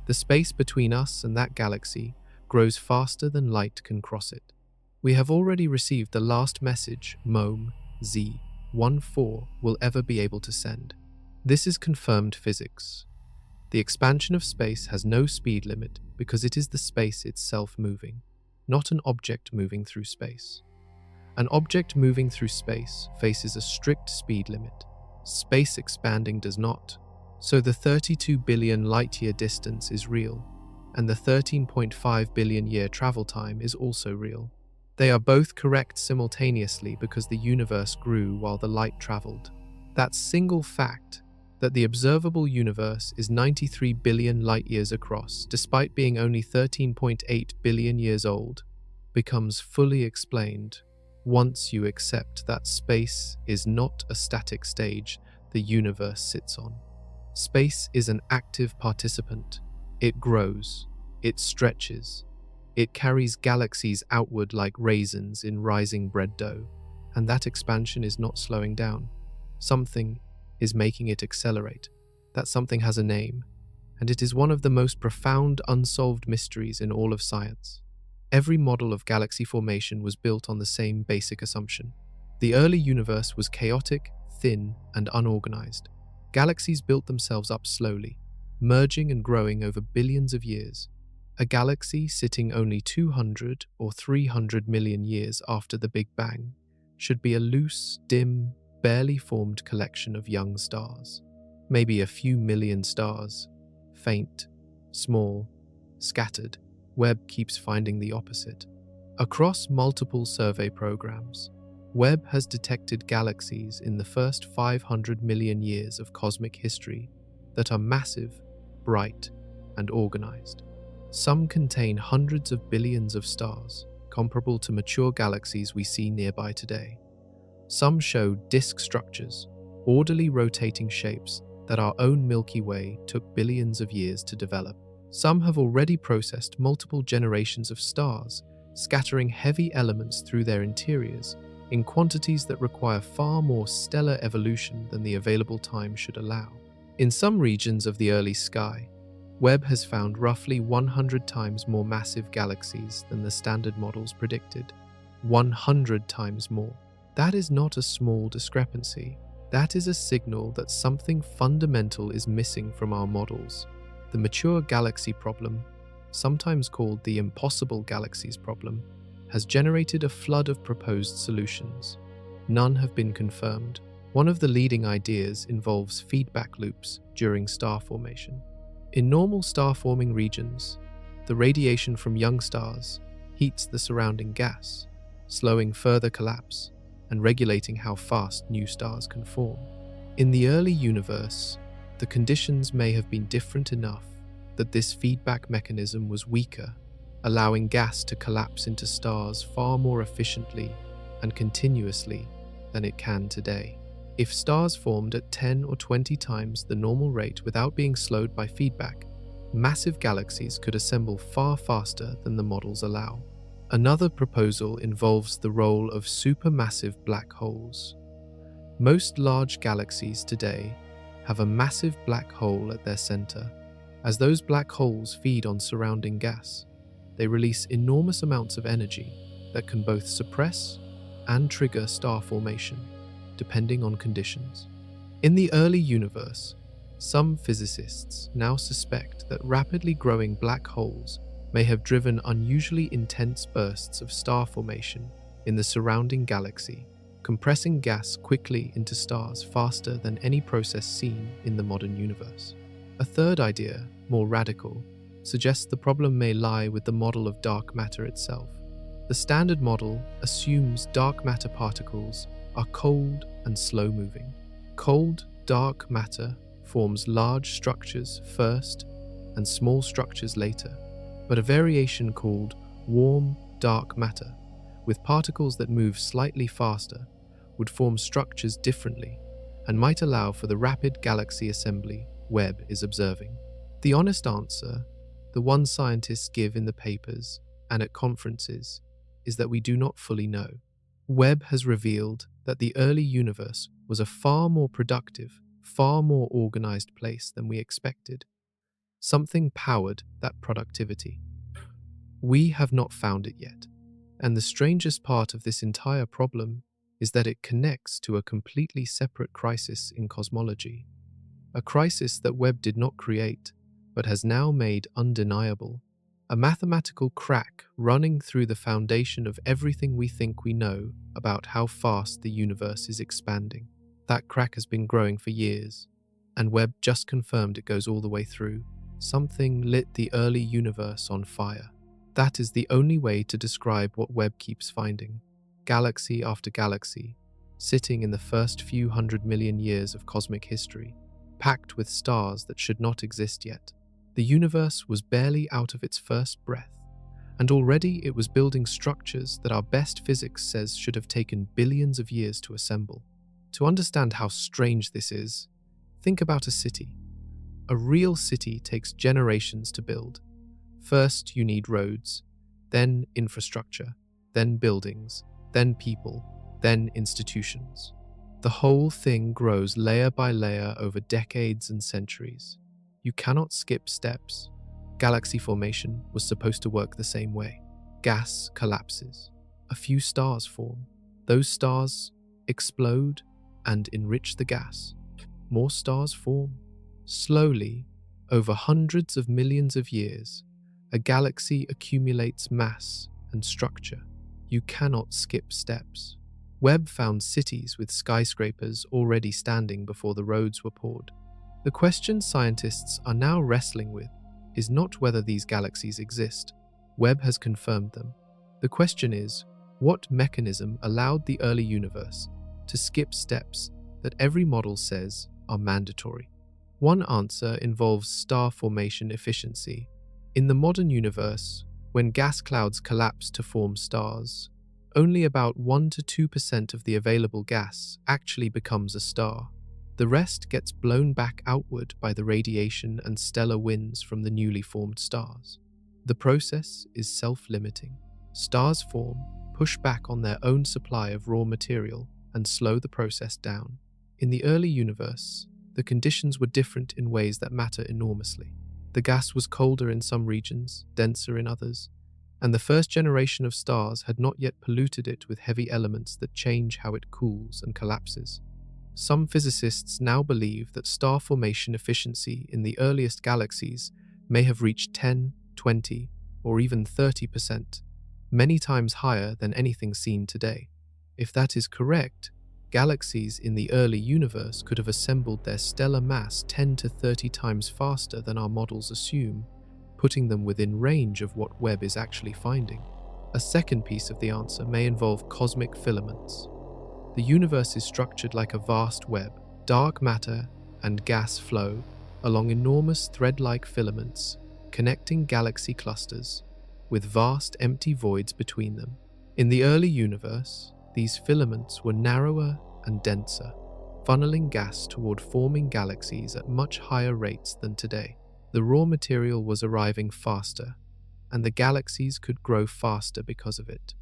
The space between us and that galaxy grows faster than light can cross it. We have already received the last message MOME Z14 will ever be able to send. This is confirmed physics. The expansion of space has no speed limit because it is the space itself moving, not an object moving through space. An object moving through space faces a strict speed limit. Space expanding does not. So the 32 billion light-year distance is real, and the 13.5 billion year travel time is also real. They are both correct simultaneously because the universe grew while the light traveled. That single fact, that the observable universe is 93 billion light-years across, despite being only 13.8 billion years old, becomes fully explained once you accept that space is not a static stage the universe sits on. Space is an active participant. It grows, it stretches, it carries galaxies outward like raisins in rising bread dough, and that expansion is not slowing down. Something is making it accelerate. That something has a name. and it is one of the most profound unsolved mysteries in all of science. Every model of galaxy formation was built on the same basic assumption. The early universe was chaotic, thin, and unorganized. Galaxies built themselves up slowly, merging and growing over billions of years. A galaxy sitting only 200 or 300 million years after the Big Bang should be a loose, dim, barely formed collection of young stars. Maybe a few million stars, faint, small, scattered. Webb keeps finding the opposite. Across multiple survey programs, Webb has detected galaxies in the first 500 million years of cosmic history that are massive, bright, and organized. Some contain hundreds of billions of stars, comparable to mature galaxies we see nearby today. Some show disk structures, orderly rotating shapes that our own Milky Way took billions of years to develop. Some have already processed multiple generations of stars, scattering heavy elements through their interiors in quantities that require far more stellar evolution than the available time should allow. In some regions of the early sky, Webb has found roughly 100 times more massive galaxies than the standard models predicted. 100 times more. That is not a small discrepancy. That is a signal that something fundamental is missing from our models. The mature galaxy problem, sometimes called the impossible galaxies problem, has generated a flood of proposed solutions. None have been confirmed. One of the leading ideas involves feedback loops during star formation. In normal star-forming regions, the radiation from young stars heats the surrounding gas, slowing further collapse and regulating how fast new stars can form. In the early universe, the conditions may have been different enough that this feedback mechanism was weaker, allowing gas to collapse into stars far more efficiently and continuously than it can today. If stars formed at 10 or 20 times the normal rate without being slowed by feedback, massive galaxies could assemble far faster than the models allow. Another proposal involves the role of supermassive black holes. Most large galaxies today have a massive black hole at their center. As those black holes feed on surrounding gas, they release enormous amounts of energy that can both suppress and trigger star formation, depending on conditions. In the early universe, some physicists now suspect that rapidly growing black holes may have driven unusually intense bursts of star formation in the surrounding galaxy, compressing gas quickly into stars faster than any process seen in the modern universe. A third idea, more radical, suggests the problem may lie with the model of dark matter itself. The standard model assumes dark matter particles are cold and slow-moving. Cold, dark matter forms large structures first and small structures later, but a variation called warm, dark matter, with particles that move slightly faster, would form structures differently and might allow for the rapid galaxy assembly Webb is observing. The honest answer, the one scientists give in the papers and at conferences, is that we do not fully know. Webb has revealed that the early universe was a far more productive, far more organized place than we expected. Something powered that productivity. We have not found it yet, and the strangest part of this entire problem is that it connects to a completely separate crisis in cosmology, a crisis that Webb did not create, but has now made undeniable. A mathematical crack running through the foundation of everything we think we know about how fast the universe is expanding. That crack has been growing for years, and Webb just confirmed it goes all the way through. Something lit the early universe on fire. That is the only way to describe what Webb keeps finding. Galaxy after galaxy, sitting in the first few 100 million years of cosmic history, packed with stars that should not exist yet. The universe was barely out of its first breath, and already it was building structures that our best physics says should have taken billions of years to assemble. To understand how strange this is, think about a city. A real city takes generations to build. First, you need roads, then infrastructure, then buildings, then people, then institutions. The whole thing grows layer by layer over decades and centuries. You cannot skip steps. Galaxy formation was supposed to work the same way. Gas collapses. A few stars form. Those stars explode and enrich the gas. More stars form. Slowly, over hundreds of millions of years, a galaxy accumulates mass and structure. You cannot skip steps. Webb found cities with skyscrapers already standing before the roads were poured. The question scientists are now wrestling with is not whether these galaxies exist. Webb has confirmed them. The question is, what mechanism allowed the early universe to skip steps that every model says are mandatory? One answer involves star formation efficiency. In the modern universe, when gas clouds collapse to form stars, only about 1 to 2% of the available gas actually becomes a star. The rest gets blown back outward by the radiation and stellar winds from the newly formed stars. The process is self-limiting. Stars form, push back on their own supply of raw material, and slow the process down. In the early universe, the conditions were different in ways that matter enormously. The gas was colder in some regions, denser in others, and the first generation of stars had not yet polluted it with heavy elements that change how it cools and collapses. Some physicists now believe that star formation efficiency in the earliest galaxies may have reached 10, 20, or even 30%, many times higher than anything seen today. If that is correct, galaxies in the early universe could have assembled their stellar mass 10 to 30 times faster than our models assume, putting them within range of what Webb is actually finding. A second piece of the answer may involve cosmic filaments. The universe is structured like a vast web. Dark matter and gas flow along enormous thread-like filaments, connecting galaxy clusters, with vast empty voids between them. In the early universe, these filaments were narrower and denser, funneling gas toward forming galaxies at much higher rates than today. The raw material was arriving faster, and the galaxies could grow faster because of it.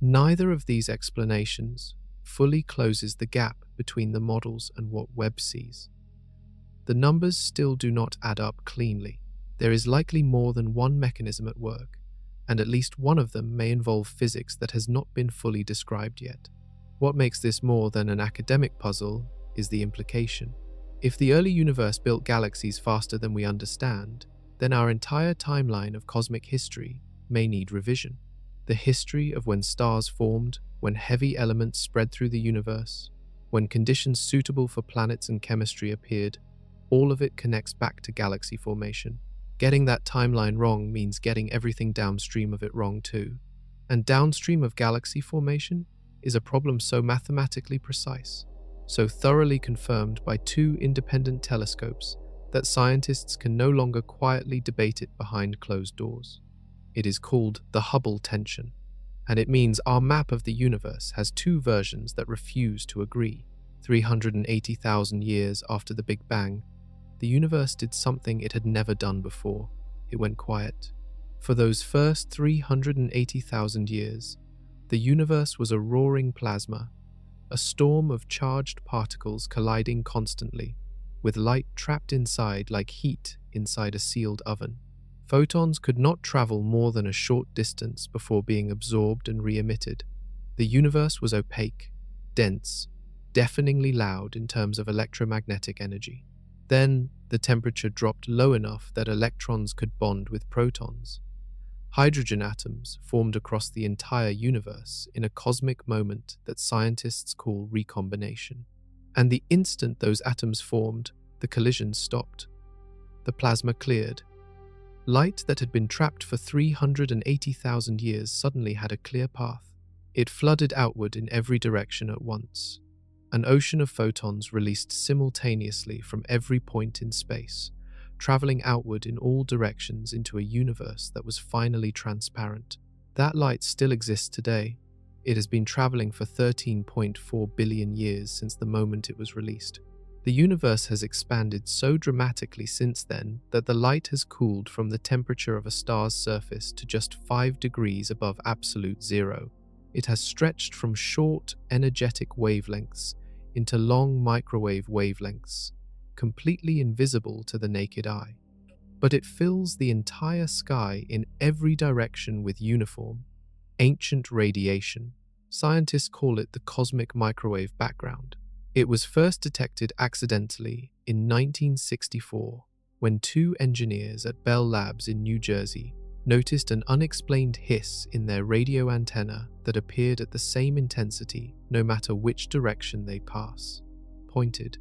Neither of these explanations fully closes the gap between the models and what Webb sees. The numbers still do not add up cleanly. There is likely more than one mechanism at work, and at least one of them may involve physics that has not been fully described yet. What makes this more than an academic puzzle is the implication. If the early universe built galaxies faster than we understand, then our entire timeline of cosmic history may need revision. The history of when stars formed, when heavy elements spread through the universe, when conditions suitable for planets and chemistry appeared, all of it connects back to galaxy formation. Getting that timeline wrong means getting everything downstream of it wrong too. And downstream of galaxy formation is a problem so mathematically precise, so thoroughly confirmed by two independent telescopes that scientists can no longer quietly debate it behind closed doors. It is called the Hubble tension, and it means our map of the universe has two versions that refuse to agree. 380,000 years after the Big Bang, the universe did something it had never done before. It went quiet. For those first 380,000 years, the universe was a roaring plasma, a storm of charged particles colliding constantly, with light trapped inside like heat inside a sealed oven. Photons could not travel more than a short distance before being absorbed and re-emitted. The universe was opaque, dense, deafeningly loud in terms of electromagnetic energy. Then, the temperature dropped low enough that electrons could bond with protons. Hydrogen atoms formed across the entire universe in a cosmic moment that scientists call recombination. And the instant those atoms formed, the collision stopped. The plasma cleared. Light that had been trapped for 380,000 years suddenly had a clear path. It flooded outward in every direction at once. An ocean of photons released simultaneously from every point in space, traveling outward in all directions into a universe that was finally transparent. That light still exists today. It has been traveling for 13.4 billion years since the moment it was released. The universe has expanded so dramatically since then that the light has cooled from the temperature of a star's surface to just 5 degrees above absolute zero. It has stretched from short, energetic wavelengths into long microwave wavelengths, completely invisible to the naked eye. but it fills the entire sky in every direction with uniform, ancient radiation. Scientists call it the cosmic microwave background. It was first detected accidentally in 1964 when two engineers at Bell Labs in New Jersey noticed an unexplained hiss in their radio antenna that appeared at the same intensity no matter which direction they pointed.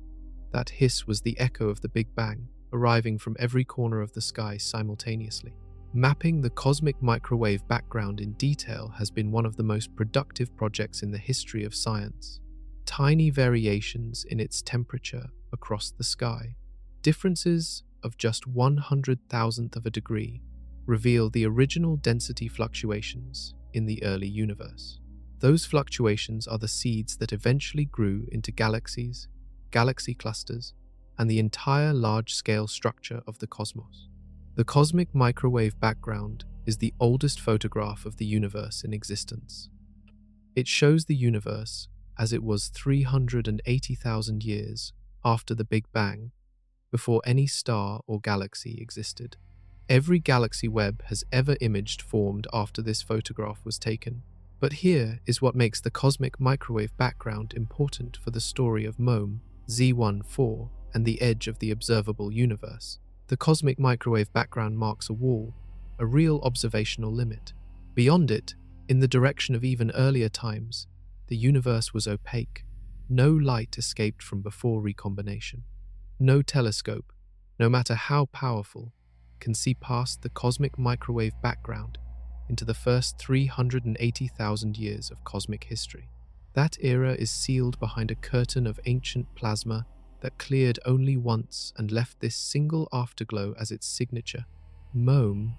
That hiss was the echo of the Big Bang, arriving from every corner of the sky simultaneously. Mapping the cosmic microwave background in detail has been one of the most productive projects in the history of science. Tiny variations in its temperature across the sky, differences of just 100,000th of a degree, reveal the original density fluctuations in the early universe. Those fluctuations are the seeds that eventually grew into galaxies, galaxy clusters, and the entire large-scale structure of the cosmos. The cosmic microwave background is the oldest photograph of the universe in existence. It shows the universe as it was 380,000 years after the Big Bang, before any star or galaxy existed. Every galaxy Webb has ever imaged formed after this photograph was taken. But here is what makes the cosmic microwave background important for the story of MOME, Z14, and the edge of the observable universe. The cosmic microwave background marks a wall, a real observational limit. Beyond it, in the direction of even earlier times, the universe was opaque. No light escaped from before recombination. No telescope, no matter how powerful, can see past the cosmic microwave background into the first 380,000 years of cosmic history. That era is sealed behind a curtain of ancient plasma that cleared only once and left this single afterglow as its signature. MOME,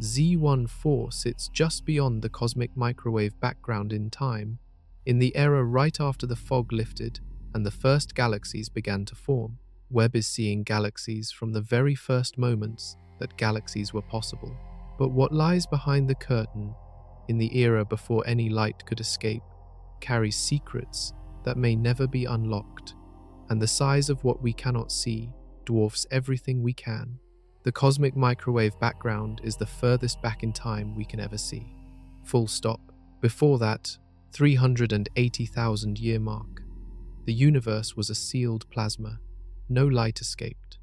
Z14 sits just beyond the cosmic microwave background in time, in the era right after the fog lifted and the first galaxies began to form. Webb is seeing galaxies from the very first moments that galaxies were possible. But what lies behind the curtain, in the era before any light could escape, carries secrets that may never be unlocked, and the size of what we cannot see dwarfs everything we can. The cosmic microwave background is the furthest back in time we can ever see. Full stop. Before that 380,000 year mark, the universe was a sealed plasma. No light escaped.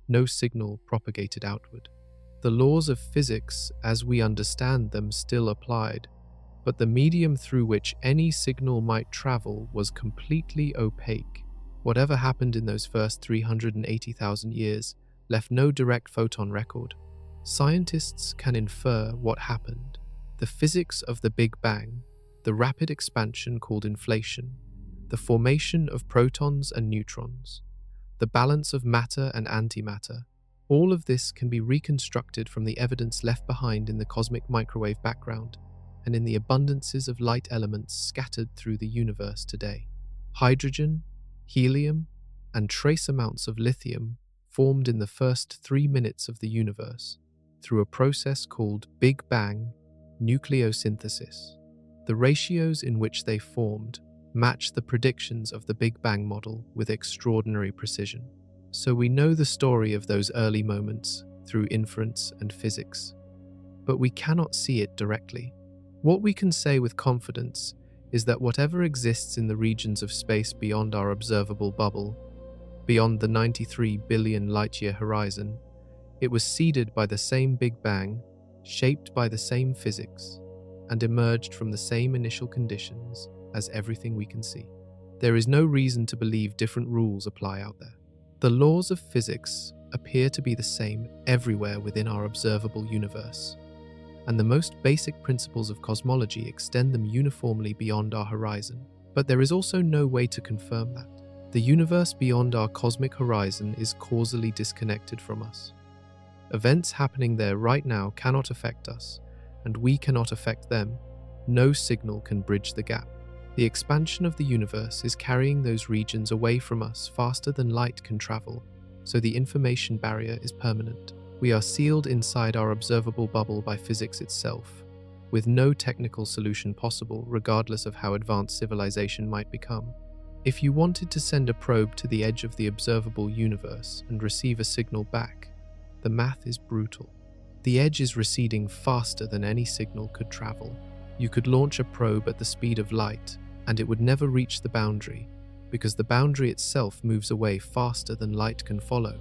No signal propagated outward. The laws of physics, as we understand them, still applied, but the medium through which any signal might travel was completely opaque. Whatever happened in those first 380,000 years left no direct photon record. Scientists can infer what happened. The physics of the Big Bang, the rapid expansion called inflation, the formation of protons and neutrons, the balance of matter and antimatter, all of this can be reconstructed from the evidence left behind in the cosmic microwave background and in the abundances of light elements scattered through the universe today. Hydrogen, helium, and trace amounts of lithium formed in the first 3 minutes of the universe through a process called Big Bang nucleosynthesis. The ratios in which they formed match the predictions of the Big Bang model with extraordinary precision. So we know the story of those early moments through inference and physics, but we cannot see it directly. What we can say with confidence is that whatever exists in the regions of space beyond our observable bubble, beyond the 93 billion light-year horizon, it was seeded by the same Big Bang, shaped by the same physics, and emerged from the same initial conditions as everything we can see. There is no reason to believe different rules apply out there. The laws of physics appear to be the same everywhere within our observable universe, and the most basic principles of cosmology extend them uniformly beyond our horizon. But there is also no way to confirm that. The universe beyond our cosmic horizon is causally disconnected from us. Events happening there right now cannot affect us, and we cannot affect them. No signal can bridge the gap. The expansion of the universe is carrying those regions away from us faster than light can travel, so the information barrier is permanent. We are sealed inside our observable bubble by physics itself, with no technical solution possible regardless of how advanced civilization might become. If you wanted to send a probe to the edge of the observable universe and receive a signal back, The math is brutal. The edge is receding faster than any signal could travel. You could launch a probe at the speed of light, and it would never reach the boundary, because the boundary itself moves away faster than light can follow.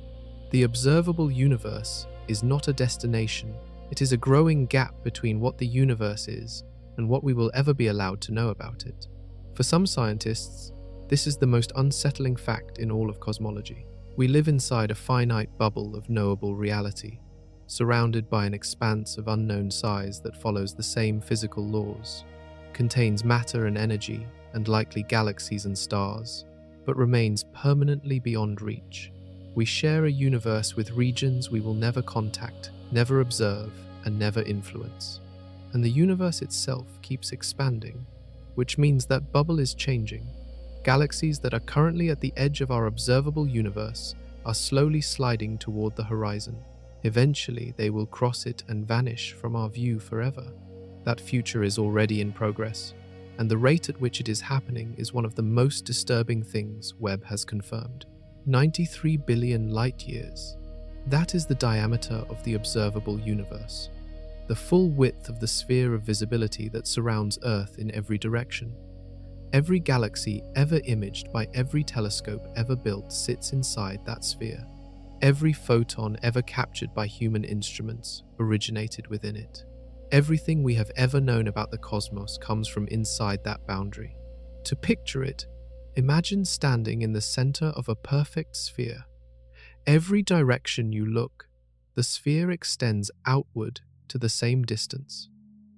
The observable universe is not a destination. It is a growing gap between what the universe is and what we will ever be allowed to know about it. For some scientists, this is the most unsettling fact in all of cosmology. We live inside a finite bubble of knowable reality, surrounded by an expanse of unknown size that follows the same physical laws, contains matter and energy, and likely galaxies and stars, but remains permanently beyond reach. We share a universe with regions we will never contact, never observe, and never influence. And the universe itself keeps expanding, which means that bubble is changing. Galaxies that are currently at the edge of our observable universe are slowly sliding toward the horizon. Eventually, they will cross it and vanish from our view forever. That future is already in progress, and the rate at which it is happening is one of the most disturbing things Webb has confirmed. 93 billion light-years. That is the diameter of the observable universe, the full width of the sphere of visibility that surrounds Earth in every direction. Every galaxy ever imaged by every telescope ever built sits inside that sphere. Every photon ever captured by human instruments originated within it. Everything we have ever known about the cosmos comes from inside that boundary. To picture it, imagine standing in the center of a perfect sphere. Every direction you look, the sphere extends outward to the same distance.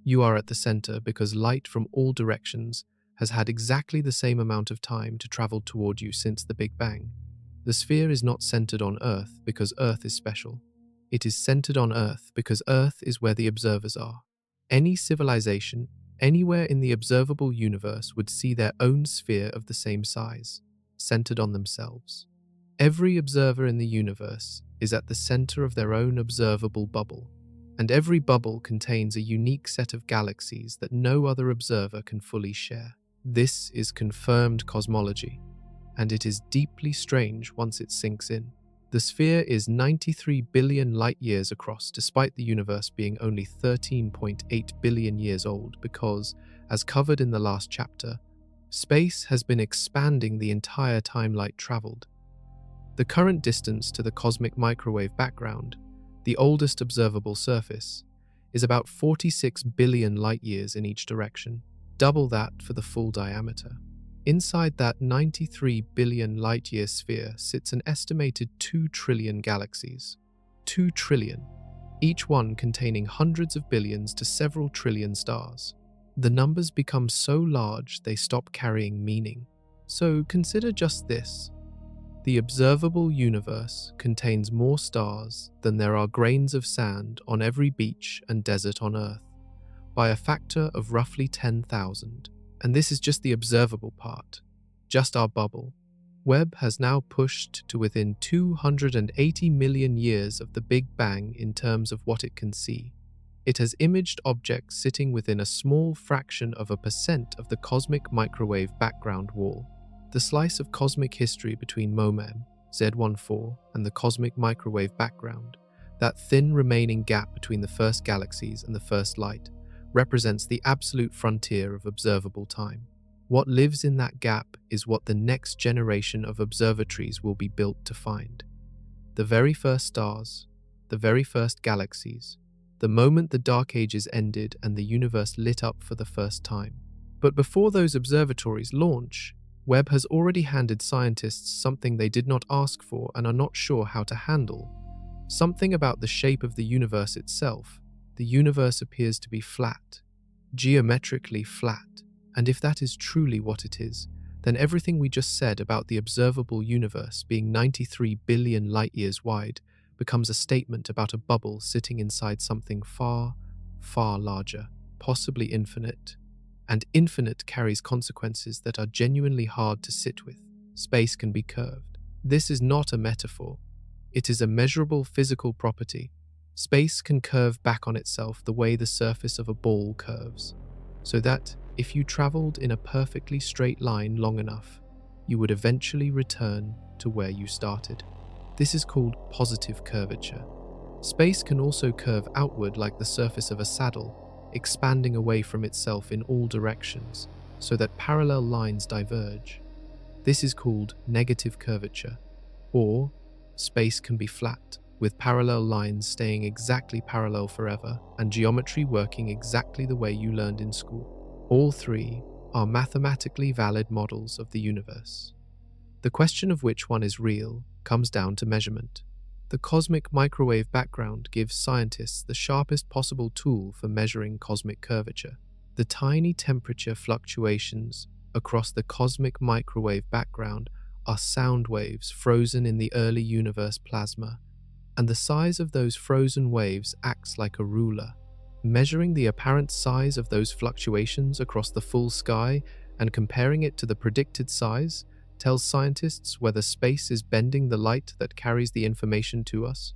You are at the center because light from all directions has had exactly the same amount of time to travel toward you since the Big Bang. The sphere is not centered on Earth because Earth is special. It is centered on Earth because Earth is where the observers are. Any civilization, anywhere in the observable universe would see their own sphere of the same size, centered on themselves. Every observer in the universe is at the center of their own observable bubble, and every bubble contains a unique set of galaxies that no other observer can fully share. This is confirmed cosmology, and it is deeply strange once it sinks in. The sphere is 93 billion light-years across, despite the universe being only 13.8 billion years old, because, as covered in the last chapter, space has been expanding the entire time light traveled. The current distance to the cosmic microwave background, the oldest observable surface, is about 46 billion light-years in each direction, double that for the full diameter. Inside that 93 billion light-year sphere sits an estimated 2 trillion galaxies. 2 trillion, each one containing hundreds of billions to several trillion stars. The numbers become so large they stop carrying meaning. So consider just this. The observable universe contains more stars than there are grains of sand on every beach and desert on Earth, by a factor of roughly 10,000. And this is just the observable part, just our bubble. Webb has now pushed to within 280 million years of the Big Bang in terms of what it can see. It has imaged objects sitting within a small fraction of a percent of the cosmic microwave background wall. The slice of cosmic history between MOMEM, Z14, and the cosmic microwave background, that thin remaining gap between the first galaxies and the first light, represents the absolute frontier of observable time. What lives in that gap is what the next generation of observatories will be built to find. The very first stars, the very first galaxies, the moment the Dark Ages ended and the universe lit up for the first time. But before those observatories launch, Webb has already handed scientists something they did not ask for and are not sure how to handle. Something about the shape of the universe itself. The universe appears to be flat, geometrically flat, and if that is truly what it is, then everything we just said about the observable universe being 93 billion light-years wide becomes a statement about a bubble sitting inside something far, far larger, possibly infinite. And infinite carries consequences that are genuinely hard to sit with. Space can be curved. This is not a metaphor. It is a measurable physical property. Space can curve back on itself the way the surface of a ball curves, so that if you traveled in a perfectly straight line long enough, you would eventually return to where you started. This is called positive curvature. Space can also curve outward like the surface of a saddle, expanding away from itself in all directions, so that parallel lines diverge. This is called negative curvature. Or, space can be flat, with parallel lines staying exactly parallel forever and geometry working exactly the way you learned in school. All three are mathematically valid models of the universe. The question of which one is real comes down to measurement. The cosmic microwave background gives scientists the sharpest possible tool for measuring cosmic curvature. The tiny temperature fluctuations across the cosmic microwave background are sound waves frozen in the early universe plasma, and the size of those frozen waves acts like a ruler. Measuring the apparent size of those fluctuations across the full sky and comparing it to the predicted size tells scientists whether space is bending the light that carries the information to us.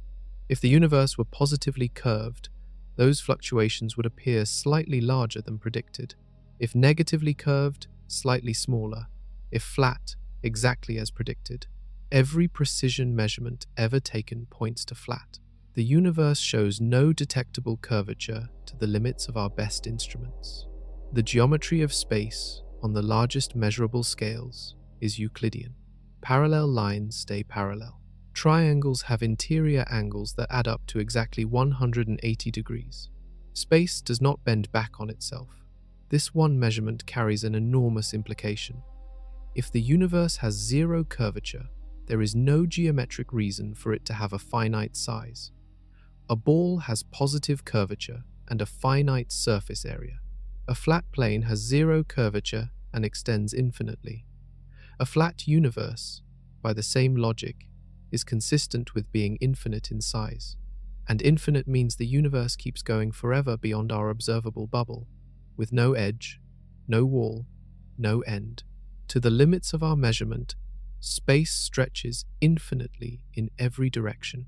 If the universe were positively curved, those fluctuations would appear slightly larger than predicted. If negatively curved, slightly smaller. If flat, exactly as predicted. Every precision measurement ever taken points to flat. The universe shows no detectable curvature to the limits of our best instruments. The geometry of space, on the largest measurable scales, is Euclidean. Parallel lines stay parallel. Triangles have interior angles that add up to exactly 180 degrees. Space does not bend back on itself. This one measurement carries an enormous implication. If the universe has zero curvature, there is no geometric reason for it to have a finite size. A ball has positive curvature and a finite surface area. A flat plane has zero curvature and extends infinitely. A flat universe, by the same logic, is consistent with being infinite in size, and infinite means the universe keeps going forever beyond our observable bubble, with no edge, no wall, no end. To the limits of our measurement, space stretches infinitely in every direction.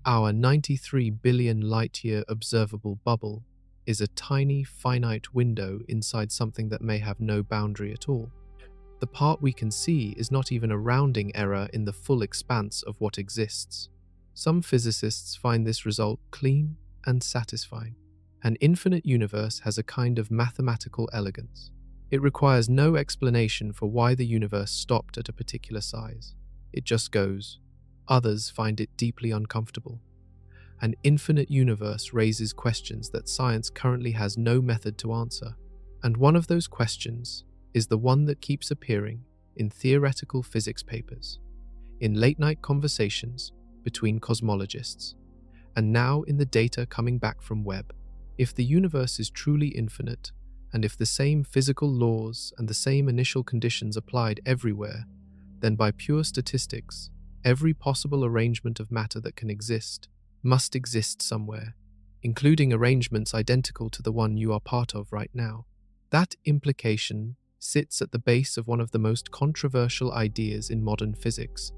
Our 93 billion light-year observable bubble is a tiny, finite window inside something that may have no boundary at all. The part we can see is not even a rounding error in the full expanse of what exists. Some physicists find this result clean and satisfying. An infinite universe has a kind of mathematical elegance. It requires no explanation for why the universe stopped at a particular size. It just goes. Others find it deeply uncomfortable. An infinite universe raises questions that science currently has no method to answer. And one of those questions is the one that keeps appearing in theoretical physics papers, in late-night conversations between cosmologists, and now in the data coming back from Webb. If the universe is truly infinite, and if the same physical laws and the same initial conditions applied everywhere, then by pure statistics, every possible arrangement of matter that can exist must exist somewhere, including arrangements identical to the one you are part of right now. That implication sits at the base of one of the most controversial ideas in modern physics,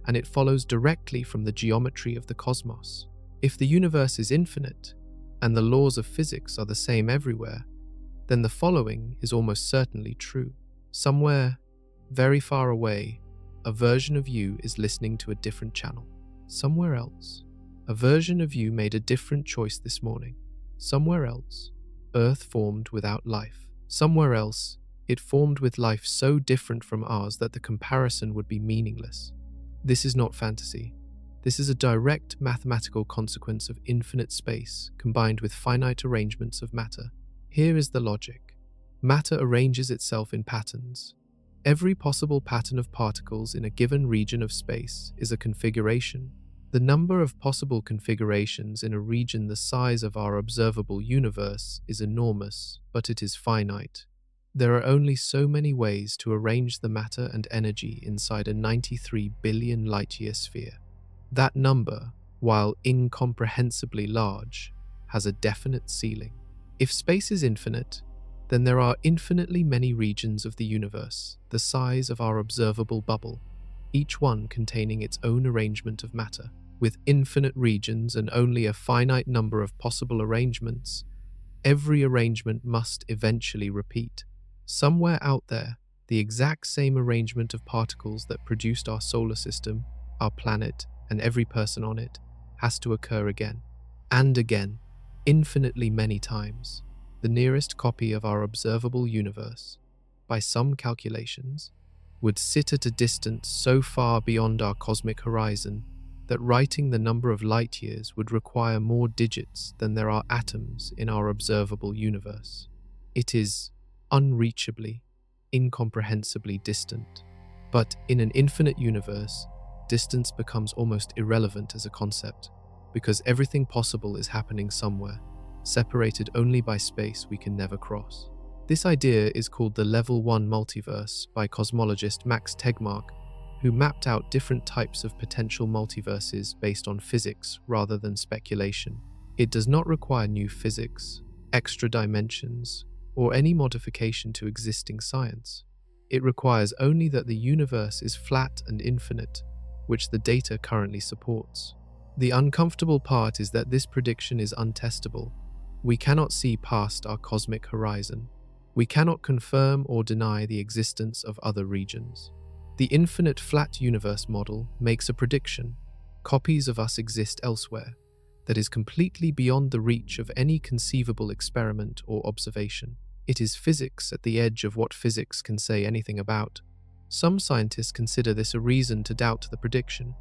and it follows directly from the geometry of the cosmos. If the universe is infinite, and the laws of physics are the same everywhere, then the following is almost certainly true. Somewhere, very far away, a version of you is listening to a different channel. Somewhere else, a version of you made a different choice this morning. Somewhere else, Earth formed without life. Somewhere else, it formed with life so different from ours that the comparison would be meaningless. This is not fantasy. This is a direct mathematical consequence of infinite space combined with finite arrangements of matter. Here is the logic. Matter arranges itself in patterns. Every possible pattern of particles in a given region of space is a configuration. The number of possible configurations in a region the size of our observable universe is enormous, but it is finite. There are only so many ways to arrange the matter and energy inside a 93 billion light-year sphere. That number, while incomprehensibly large, has a definite ceiling. If space is infinite, then there are infinitely many regions of the universe, the size of our observable bubble, each one containing its own arrangement of matter. With infinite regions and only a finite number of possible arrangements, every arrangement must eventually repeat. Somewhere out there, the exact same arrangement of particles that produced our solar system, our planet, and every person on it has to occur again. and again, infinitely many times, the nearest copy of our observable universe, by some calculations, would sit at a distance so far beyond our cosmic horizon that writing the number of light years would require more digits than there are atoms in our observable universe. It is unreachably, incomprehensibly distant. But in an infinite universe, distance becomes almost irrelevant as a concept, because everything possible is happening somewhere, separated only by space we can never cross. This idea is called the Level 1 multiverse by cosmologist Max Tegmark, who mapped out different types of potential multiverses based on physics rather than speculation. It does not require new physics, extra dimensions, or any modification to existing science. It requires only that the universe is flat and infinite, which the data currently supports. The uncomfortable part is that this prediction is untestable. We cannot see past our cosmic horizon. We cannot confirm or deny the existence of other regions. The infinite flat universe model makes a prediction. Copies of us exist elsewhere, that is completely beyond the reach of any conceivable experiment or observation. It is physics at the edge of what physics can say anything about. Some scientists consider this a reason to doubt the prediction.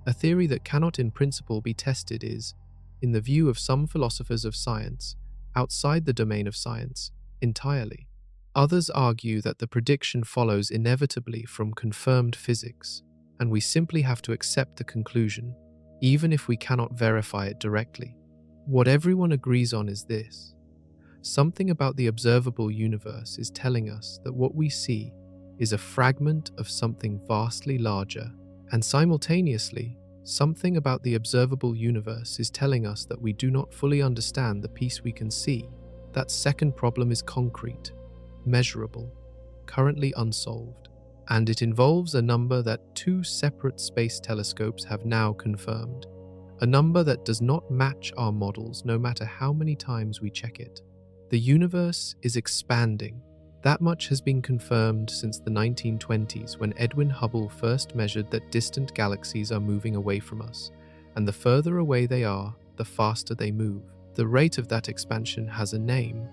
A theory that cannot in principle be tested is, in the view of some philosophers of science, outside the domain of science, entirely. Others argue that the prediction follows inevitably from confirmed physics, and we simply have to accept the conclusion, even if we cannot verify it directly. What everyone agrees on is this: something about the observable universe is telling us that what we see is a fragment of something vastly larger, and simultaneously, something about the observable universe is telling us that we do not fully understand the piece we can see. That second problem is concrete, measurable, currently unsolved, and it involves a number that two separate space telescopes have now confirmed, a number that does not match our models no matter how many times we check it. The universe is expanding. That much has been confirmed since the 1920s, when Edwin Hubble first measured that distant galaxies are moving away from us, and the further away they are, the faster they move. The rate of that expansion has a name: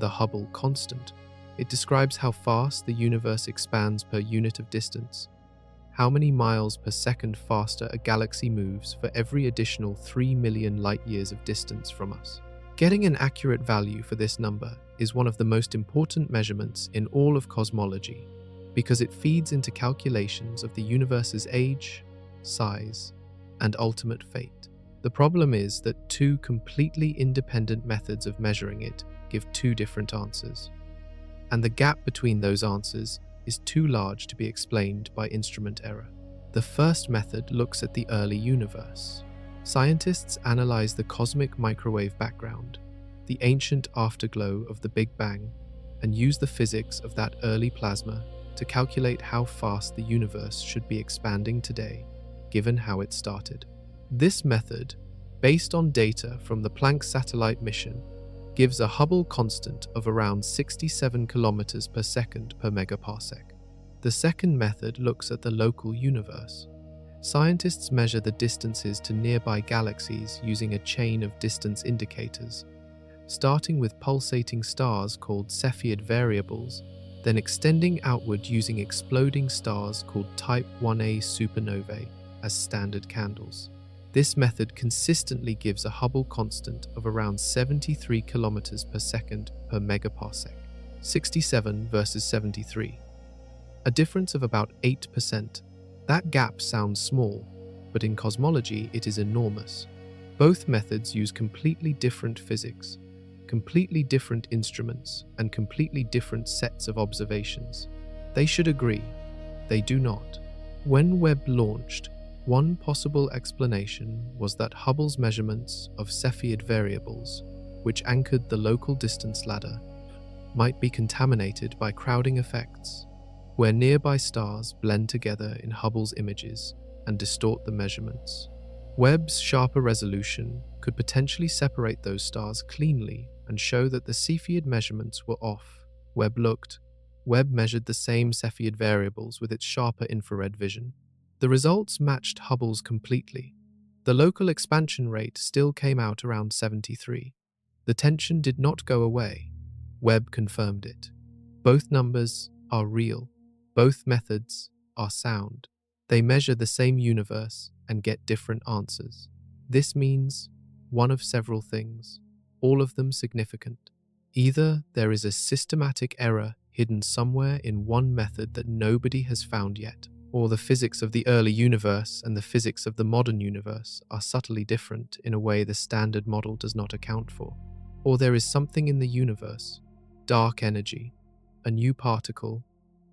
the Hubble constant. It describes how fast the universe expands per unit of distance, how many miles per second faster a galaxy moves for every additional 3 million light-years of distance from us. Getting an accurate value for this number is one of the most important measurements in all of cosmology, because it feeds into calculations of the universe's age, size, and ultimate fate. The problem is that two completely independent methods of measuring it give two different answers, and the gap between those answers is too large to be explained by instrument error. The first method looks at the early universe. Scientists analyze the cosmic microwave background, the ancient afterglow of the Big Bang, and use the physics of that early plasma to calculate how fast the universe should be expanding today, given how it started. This method, based on data from the Planck satellite mission, gives a Hubble constant of around 67 kilometers per second per megaparsec. The second method looks at the local universe. Scientists measure the distances to nearby galaxies using a chain of distance indicators, starting with pulsating stars called Cepheid variables, then extending outward using exploding stars called Type 1a supernovae as standard candles. This method consistently gives a Hubble constant of around 73 kilometers per second per megaparsec, 67 versus 73, a difference of about 8%. That gap sounds small, but in cosmology it is enormous. Both methods use completely different physics, completely different instruments, and completely different sets of observations. They should agree. They do not. When Webb launched, one possible explanation was that Hubble's measurements of Cepheid variables, which anchored the local distance ladder, might be contaminated by crowding effects, where nearby stars blend together in Hubble's images and distort the measurements. Webb's sharper resolution could potentially separate those stars cleanly and show that the Cepheid measurements were off. Webb measured the same Cepheid variables with its sharper infrared vision. The results matched Hubble's completely. The local expansion rate still came out around 73. The tension did not go away. Webb confirmed it. Both numbers are real. Both methods are sound. They measure the same universe and get different answers. This means one of several things, all of them significant. Either there is a systematic error hidden somewhere in one method that nobody has found yet, or the physics of the early universe and the physics of the modern universe are subtly different in a way the standard model does not account for. Or there is something in the universe, dark energy, a new particle,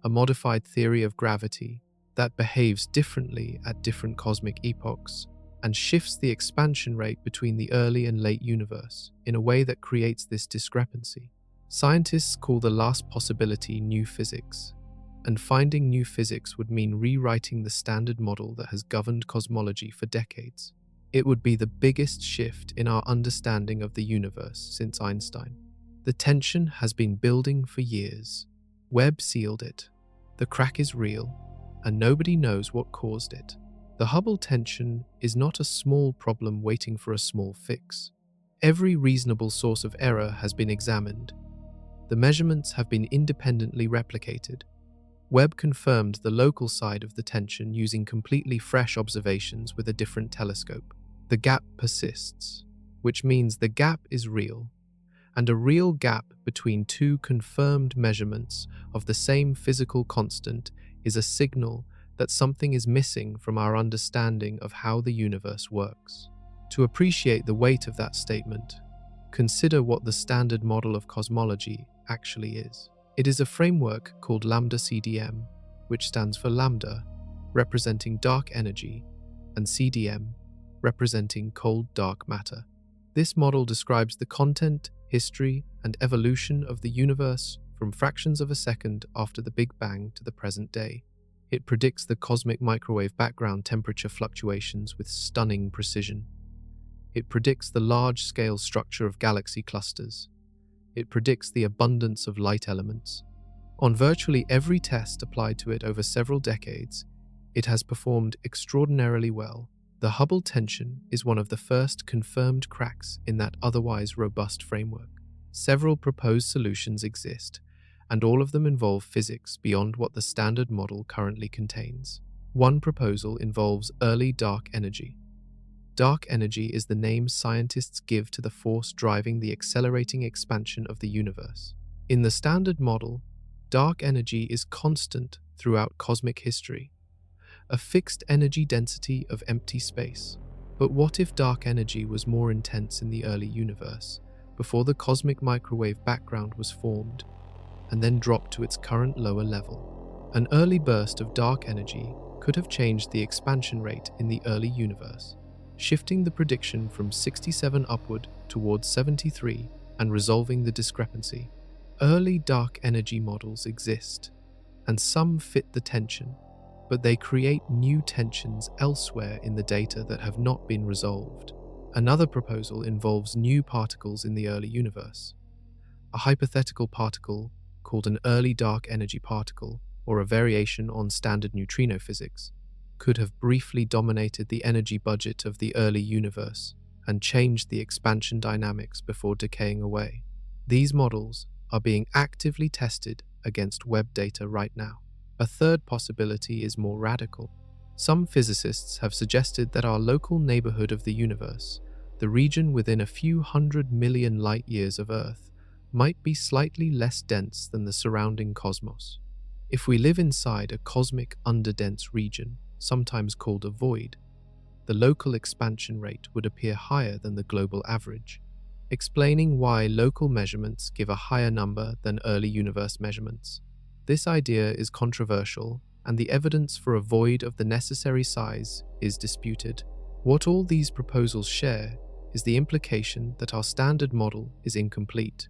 a modified theory of gravity that behaves differently at different cosmic epochs and shifts the expansion rate between the early and late universe in a way that creates this discrepancy. Scientists call the last possibility new physics, and finding new physics would mean rewriting the standard model that has governed cosmology for decades. It would be the biggest shift in our understanding of the universe since Einstein. The tension has been building for years. Webb sealed it. The crack is real, and nobody knows what caused it. The Hubble tension is not a small problem waiting for a small fix. Every reasonable source of error has been examined. The measurements have been independently replicated. Webb confirmed the local side of the tension using completely fresh observations with a different telescope. The gap persists, which means the gap is real, and a real gap between two confirmed measurements of the same physical constant is a signal that something is missing from our understanding of how the universe works. To appreciate the weight of that statement, consider what the standard model of cosmology actually is. It is a framework called lambda CDM, which stands for lambda, representing dark energy, and CDM, representing cold dark matter. This model describes the content, history, and evolution of the universe from fractions of a second after the Big Bang to the present day. It predicts the cosmic microwave background temperature fluctuations with stunning precision. It predicts the large-scale structure of galaxy clusters. It predicts the abundance of light elements. On virtually every test applied to it over several decades, it has performed extraordinarily well. The Hubble tension is one of the first confirmed cracks in that otherwise robust framework. Several proposed solutions exist, and all of them involve physics beyond what the standard model currently contains. One proposal involves early dark energy. Dark energy is the name scientists give to the force driving the accelerating expansion of the universe. In the standard model, dark energy is constant throughout cosmic history, a fixed energy density of empty space. But what if dark energy was more intense in the early universe, before the cosmic microwave background was formed, and then dropped to its current lower level? An early burst of dark energy could have changed the expansion rate in the early universe, shifting the prediction from 67 upward towards 73 and resolving the discrepancy. Early dark energy models exist, and some fit the tension, but they create new tensions elsewhere in the data that have not been resolved. Another proposal involves new particles in the early universe. A hypothetical particle called an early dark energy particle, or a variation on standard neutrino physics, could have briefly dominated the energy budget of the early universe and changed the expansion dynamics before decaying away. These models are being actively tested against Webb data right now. A third possibility is more radical. Some physicists have suggested that our local neighborhood of the universe, the region within a few 100 million light-years of Earth, might be slightly less dense than the surrounding cosmos. If we live inside a cosmic underdense region, sometimes called a void, the local expansion rate would appear higher than the global average, explaining why local measurements give a higher number than early universe measurements. This idea is controversial, and the evidence for a void of the necessary size is disputed. What all these proposals share is the implication that our standard model is incomplete,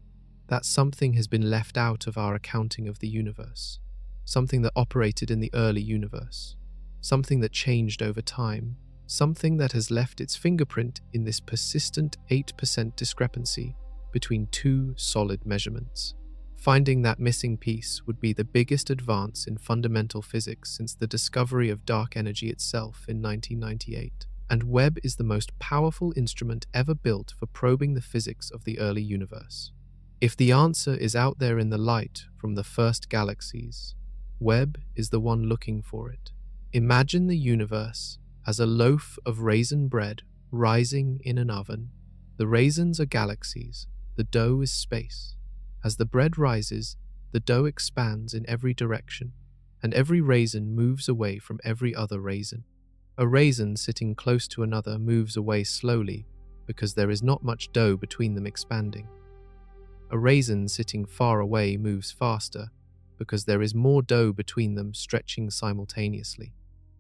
that something has been left out of our accounting of the universe, something that operated in the early universe, something that changed over time, something that has left its fingerprint in this persistent 8% discrepancy between two solid measurements. Finding that missing piece would be the biggest advance in fundamental physics since the discovery of dark energy itself in 1998. and Webb is the most powerful instrument ever built for probing the physics of the early universe. If the answer is out there in the light from the first galaxies, Webb is the one looking for it. Imagine the universe as a loaf of raisin bread rising in an oven. The raisins are galaxies, the dough is space. As the bread rises, the dough expands in every direction, and every raisin moves away from every other raisin. A raisin sitting close to another moves away slowly because there is not much dough between them expanding. A raisin sitting far away moves faster because there is more dough between them stretching simultaneously.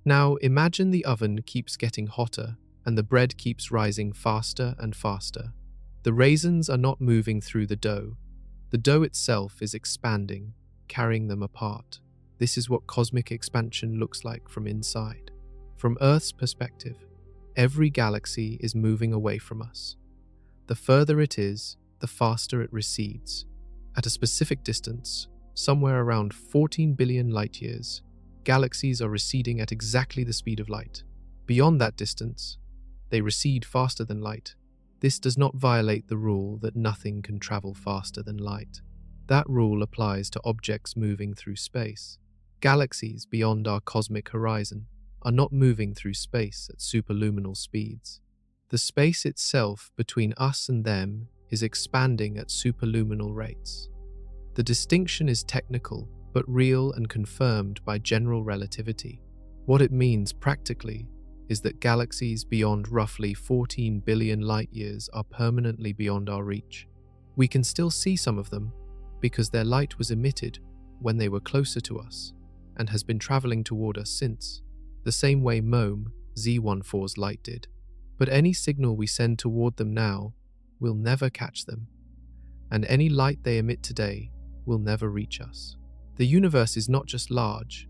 Now imagine the oven keeps getting hotter and the bread keeps rising faster and faster. The raisins are not moving through the dough. The dough itself is expanding, carrying them apart. This is what cosmic expansion looks like from inside. From Earth's perspective, every galaxy is moving away from us. The further it is, the faster it recedes. At a specific distance, somewhere around 14 billion light-years, galaxies are receding at exactly the speed of light. Beyond that distance, they recede faster than light. This does not violate the rule that nothing can travel faster than light. That rule applies to objects moving through space. Galaxies beyond our cosmic horizon are not moving through space at superluminal speeds. The space itself between us and them is expanding at superluminal rates. The distinction is technical, but real and confirmed by general relativity. What it means practically is that galaxies beyond roughly 14 billion light-years are permanently beyond our reach. We can still see some of them because their light was emitted when they were closer to us and has been traveling toward us since, the same way MOME Z14's light did. But any signal we send toward them now will never catch them, and any light they emit today will never reach us. The universe is not just large,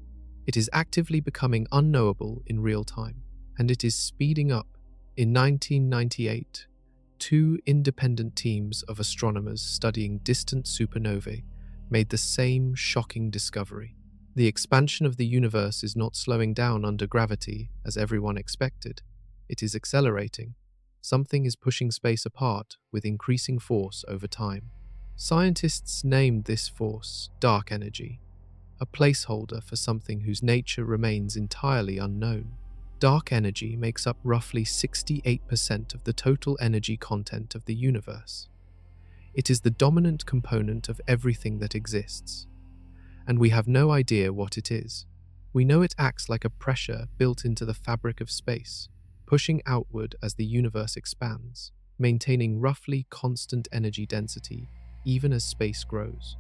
it is actively becoming unknowable in real time, and it is speeding up. In 1998, two independent teams of astronomers studying distant supernovae made the same shocking discovery. The expansion of the universe is not slowing down under gravity as everyone expected. It is accelerating. Something is pushing space apart with increasing force over time. Scientists named this force dark energy, a placeholder for something whose nature remains entirely unknown. Dark energy makes up roughly 68% of the total energy content of the universe. It is the dominant component of everything that exists, and we have no idea what it is. We know it acts like a pressure built into the fabric of space, pushing outward as the universe expands, maintaining roughly constant energy density even as space grows.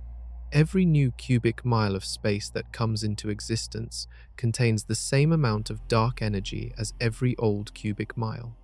Every new cubic mile of space that comes into existence contains the same amount of dark energy as every old cubic mile.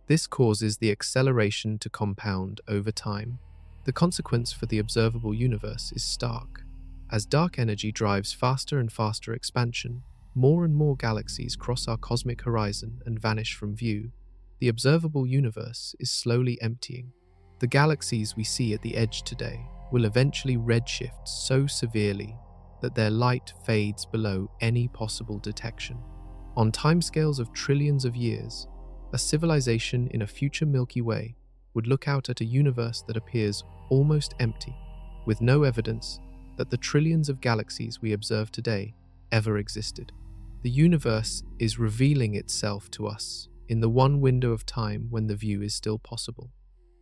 This causes the acceleration to compound over time. The consequence for the observable universe is stark. As dark energy drives faster and faster expansion, more and more galaxies cross our cosmic horizon and vanish from view. The observable universe is slowly emptying. The galaxies we see at the edge today will eventually redshift so severely that their light fades below any possible detection. On timescales of trillions of years, a civilization in a future Milky Way would look out at a universe that appears almost empty, with no evidence that the trillions of galaxies we observe today ever existed. The universe is revealing itself to us in the one window of time when the view is still possible,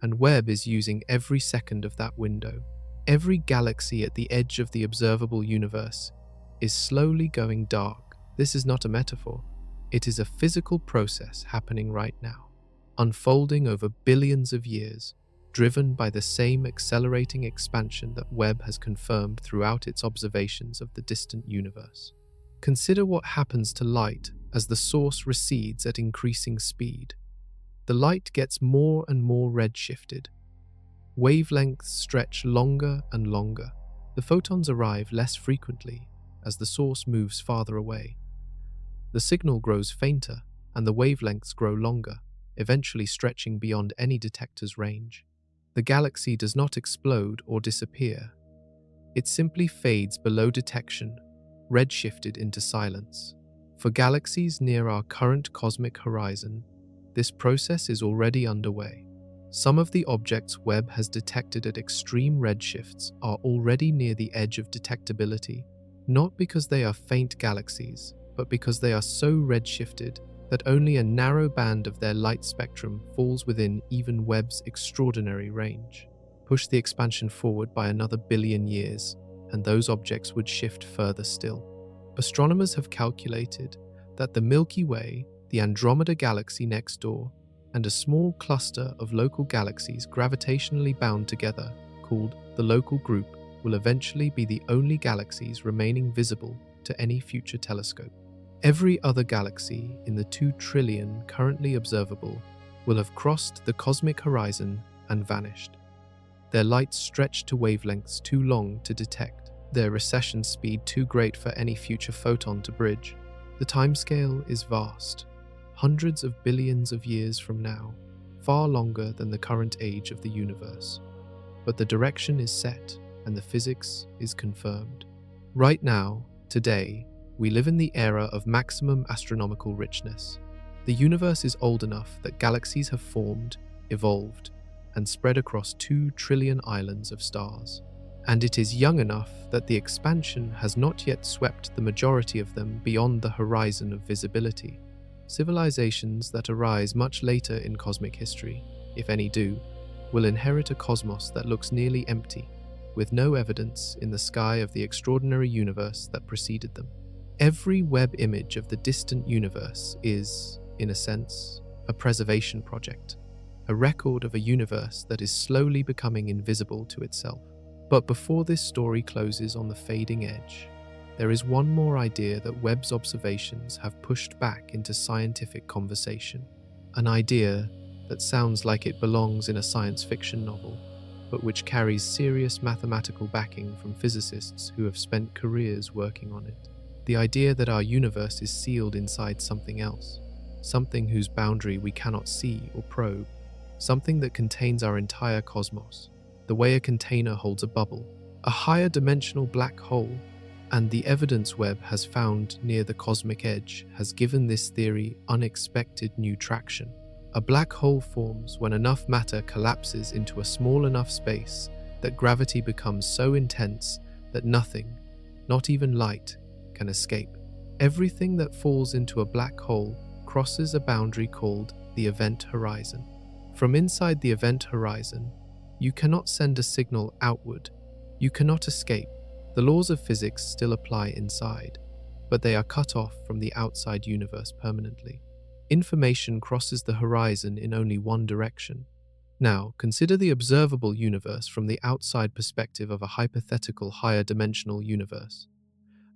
and Webb is using every second of that window. Every galaxy at the edge of the observable universe is slowly going dark. This is not a metaphor. It is a physical process happening right now, unfolding over billions of years, driven by the same accelerating expansion that Webb has confirmed throughout its observations of the distant universe. Consider what happens to light as the source recedes at increasing speed. The light gets more and more redshifted. Wavelengths stretch longer and longer. The photons arrive less frequently as the source moves farther away. The signal grows fainter and the wavelengths grow longer, eventually stretching beyond any detector's range. The galaxy does not explode or disappear. It simply fades below detection, redshifted into silence. For galaxies near our current cosmic horizon, this process is already underway. Some of the objects Webb has detected at extreme redshifts are already near the edge of detectability, not because they are faint galaxies, but because they are so redshifted that only a narrow band of their light spectrum falls within even Webb's extraordinary range. Push the expansion forward by another billion years, and those objects would shift further still. Astronomers have calculated that the Milky Way, the Andromeda galaxy next door, and a small cluster of local galaxies gravitationally bound together, called the local group, will eventually be the only galaxies remaining visible to any future telescope. Every other galaxy in the 2 trillion currently observable will have crossed the cosmic horizon and vanished. Their light stretched to wavelengths too long to detect, their recession speed too great for any future photon to bridge. The timescale is vast, hundreds of billions of years from now, far longer than the current age of the universe. But the direction is set and the physics is confirmed. Right now, today, we live in the era of maximum astronomical richness. The universe is old enough that galaxies have formed, evolved, and spread across 2 trillion islands of stars. And it is young enough that the expansion has not yet swept the majority of them beyond the horizon of visibility. Civilizations that arise much later in cosmic history, if any do, will inherit a cosmos that looks nearly empty, with no evidence in the sky of the extraordinary universe that preceded them. Every Webb image of the distant universe is, in a sense, a preservation project, a record of a universe that is slowly becoming invisible to itself. But before this story closes on the fading edge, there is one more idea that Webb's observations have pushed back into scientific conversation. An idea that sounds like it belongs in a science fiction novel, but which carries serious mathematical backing from physicists who have spent careers working on it. The idea that our universe is sealed inside something else, something whose boundary we cannot see or probe, something that contains our entire cosmos, the way a container holds a bubble, a higher dimensional black hole. And the evidence Webb has found near the cosmic edge has given this theory unexpected new traction. A black hole forms when enough matter collapses into a small enough space that gravity becomes so intense that nothing, not even light, can escape. Everything that falls into a black hole crosses a boundary called the event horizon. From inside the event horizon, you cannot send a signal outward. You cannot escape. The laws of physics still apply inside, but they are cut off from the outside universe permanently. Information crosses the horizon in only one direction. Now, consider the observable universe from the outside perspective of a hypothetical higher dimensional universe.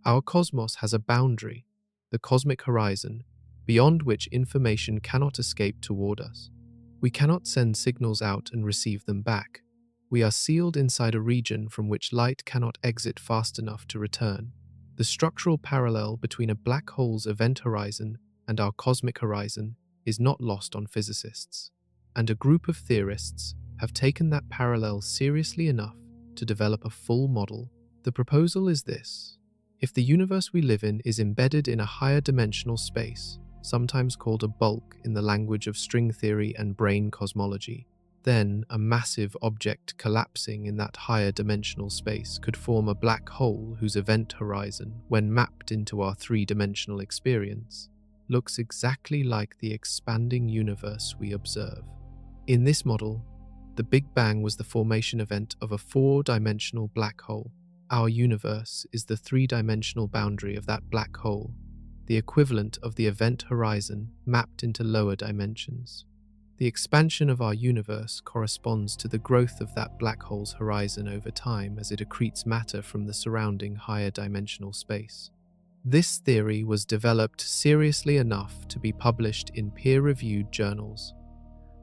Our cosmos has a boundary, the cosmic horizon, beyond which information cannot escape toward us. We cannot send signals out and receive them back. We are sealed inside a region from which light cannot exit fast enough to return. The structural parallel between a black hole's event horizon and our cosmic horizon is not lost on physicists, and a group of theorists have taken that parallel seriously enough to develop a full model. The proposal is this: if the universe we live in is embedded in a higher dimensional space, sometimes called a bulk in the language of string theory and brane cosmology, then a massive object collapsing in that higher dimensional space could form a black hole whose event horizon, when mapped into our 3-dimensional experience, looks exactly like the expanding universe we observe. In this model, the Big Bang was the formation event of a 4-dimensional black hole. Our universe is the 3-dimensional boundary of that black hole, the equivalent of the event horizon mapped into lower dimensions. The expansion of our universe corresponds to the growth of that black hole's horizon over time as it accretes matter from the surrounding higher dimensional space. This theory was developed seriously enough to be published in peer-reviewed journals,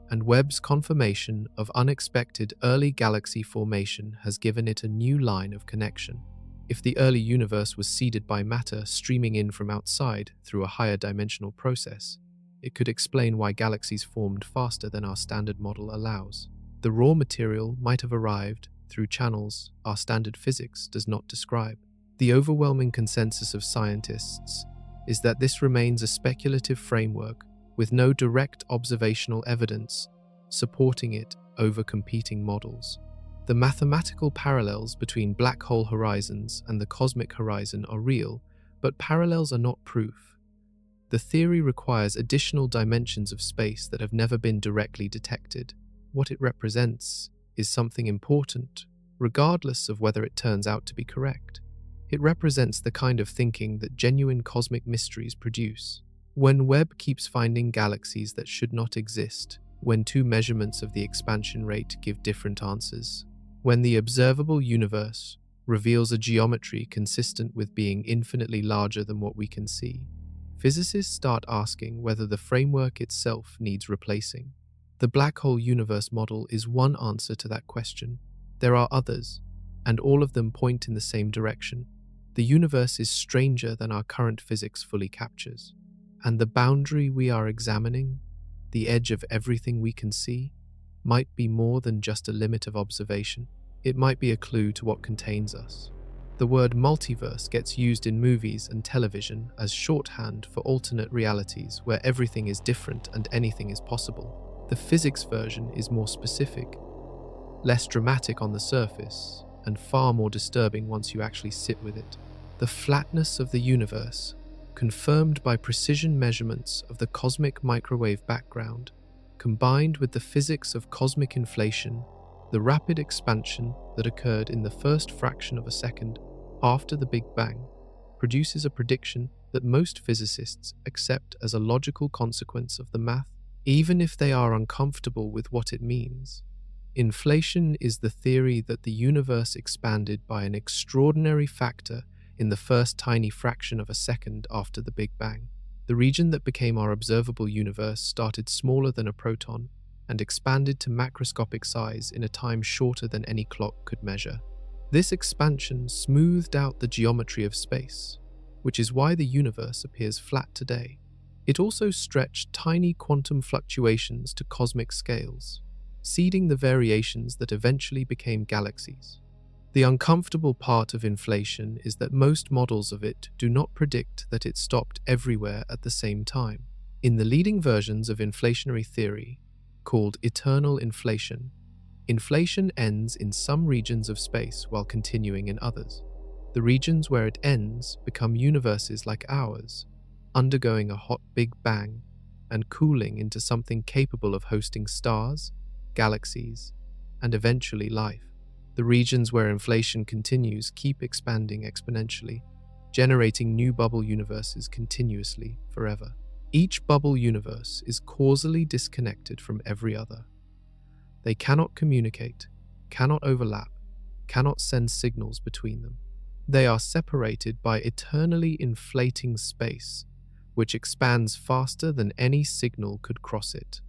and Webb's confirmation of unexpected early galaxy formation has given it a new line of connection. If the early universe was seeded by matter streaming in from outside through a higher dimensional process, it could explain why galaxies formed faster than our standard model allows. The raw material might have arrived through channels our standard physics does not describe. The overwhelming consensus of scientists is that this remains a speculative framework with no direct observational evidence supporting it over competing models. The mathematical parallels between black hole horizons and the cosmic horizon are real, but parallels are not proof. The theory requires additional dimensions of space that have never been directly detected. What it represents is something important, regardless of whether it turns out to be correct. It represents the kind of thinking that genuine cosmic mysteries produce. When Webb keeps finding galaxies that should not exist, when two measurements of the expansion rate give different answers, when the observable universe reveals a geometry consistent with being infinitely larger than what we can see, physicists start asking whether the framework itself needs replacing. The black hole universe model is one answer to that question. There are others, and all of them point in the same direction. The universe is stranger than our current physics fully captures, and the boundary we are examining, the edge of everything we can see, might be more than just a limit of observation. It might be a clue to what contains us. The word multiverse gets used in movies and television as shorthand for alternate realities where everything is different and anything is possible. The physics version is more specific, less dramatic on the surface, and far more disturbing once you actually sit with it. The flatness of the universe, confirmed by precision measurements of the cosmic microwave background, combined with the physics of cosmic inflation, the rapid expansion that occurred in the first fraction of a second after the Big Bang, produces a prediction that most physicists accept as a logical consequence of the math, even if they are uncomfortable with what it means. Inflation is the theory that the universe expanded by an extraordinary factor in the first tiny fraction of a second after the Big Bang. The region that became our observable universe started smaller than a proton and expanded to macroscopic size in a time shorter than any clock could measure. This expansion smoothed out the geometry of space, which is why the universe appears flat today. It also stretched tiny quantum fluctuations to cosmic scales, seeding the variations that eventually became galaxies. The uncomfortable part of inflation is that most models of it do not predict that it stopped everywhere at the same time. In the leading versions of inflationary theory, called eternal inflation, inflation ends in some regions of space while continuing in others. The regions where it ends become universes like ours, undergoing a hot Big Bang and cooling into something capable of hosting stars, galaxies, and eventually life. The regions where inflation continues keep expanding exponentially, generating new bubble universes continuously forever. Each bubble universe is causally disconnected from every other. They cannot communicate, cannot overlap, cannot send signals between them. They are separated by eternally inflating space, which expands faster than any signal could cross it.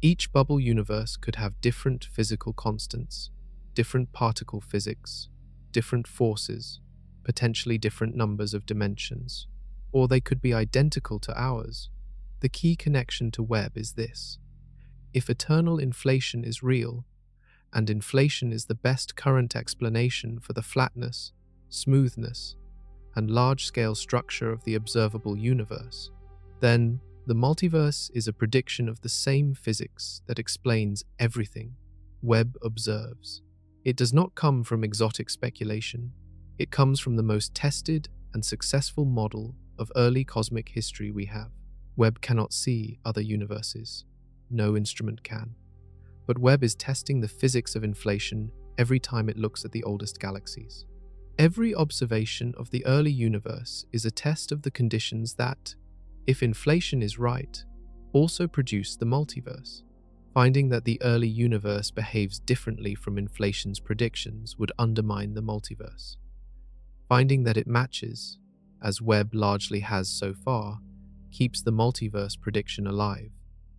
Each bubble universe could have different physical constants, different particle physics, different forces, potentially different numbers of dimensions, or they could be identical to ours. The key connection to Webb is this: if eternal inflation is real, and inflation is the best current explanation for the flatness, smoothness, and large-scale structure of the observable universe, then the multiverse is a prediction of the same physics that explains everything Webb observes. It does not come from exotic speculation. It comes from the most tested and successful model of early cosmic history we have. Webb cannot see other universes. No instrument can. But Webb is testing the physics of inflation every time it looks at the oldest galaxies. Every observation of the early universe is a test of the conditions that, if inflation is right, also produce the multiverse. Finding that the early universe behaves differently from inflation's predictions would undermine the multiverse. Finding that it matches, as Webb largely has so far, keeps the multiverse prediction alive.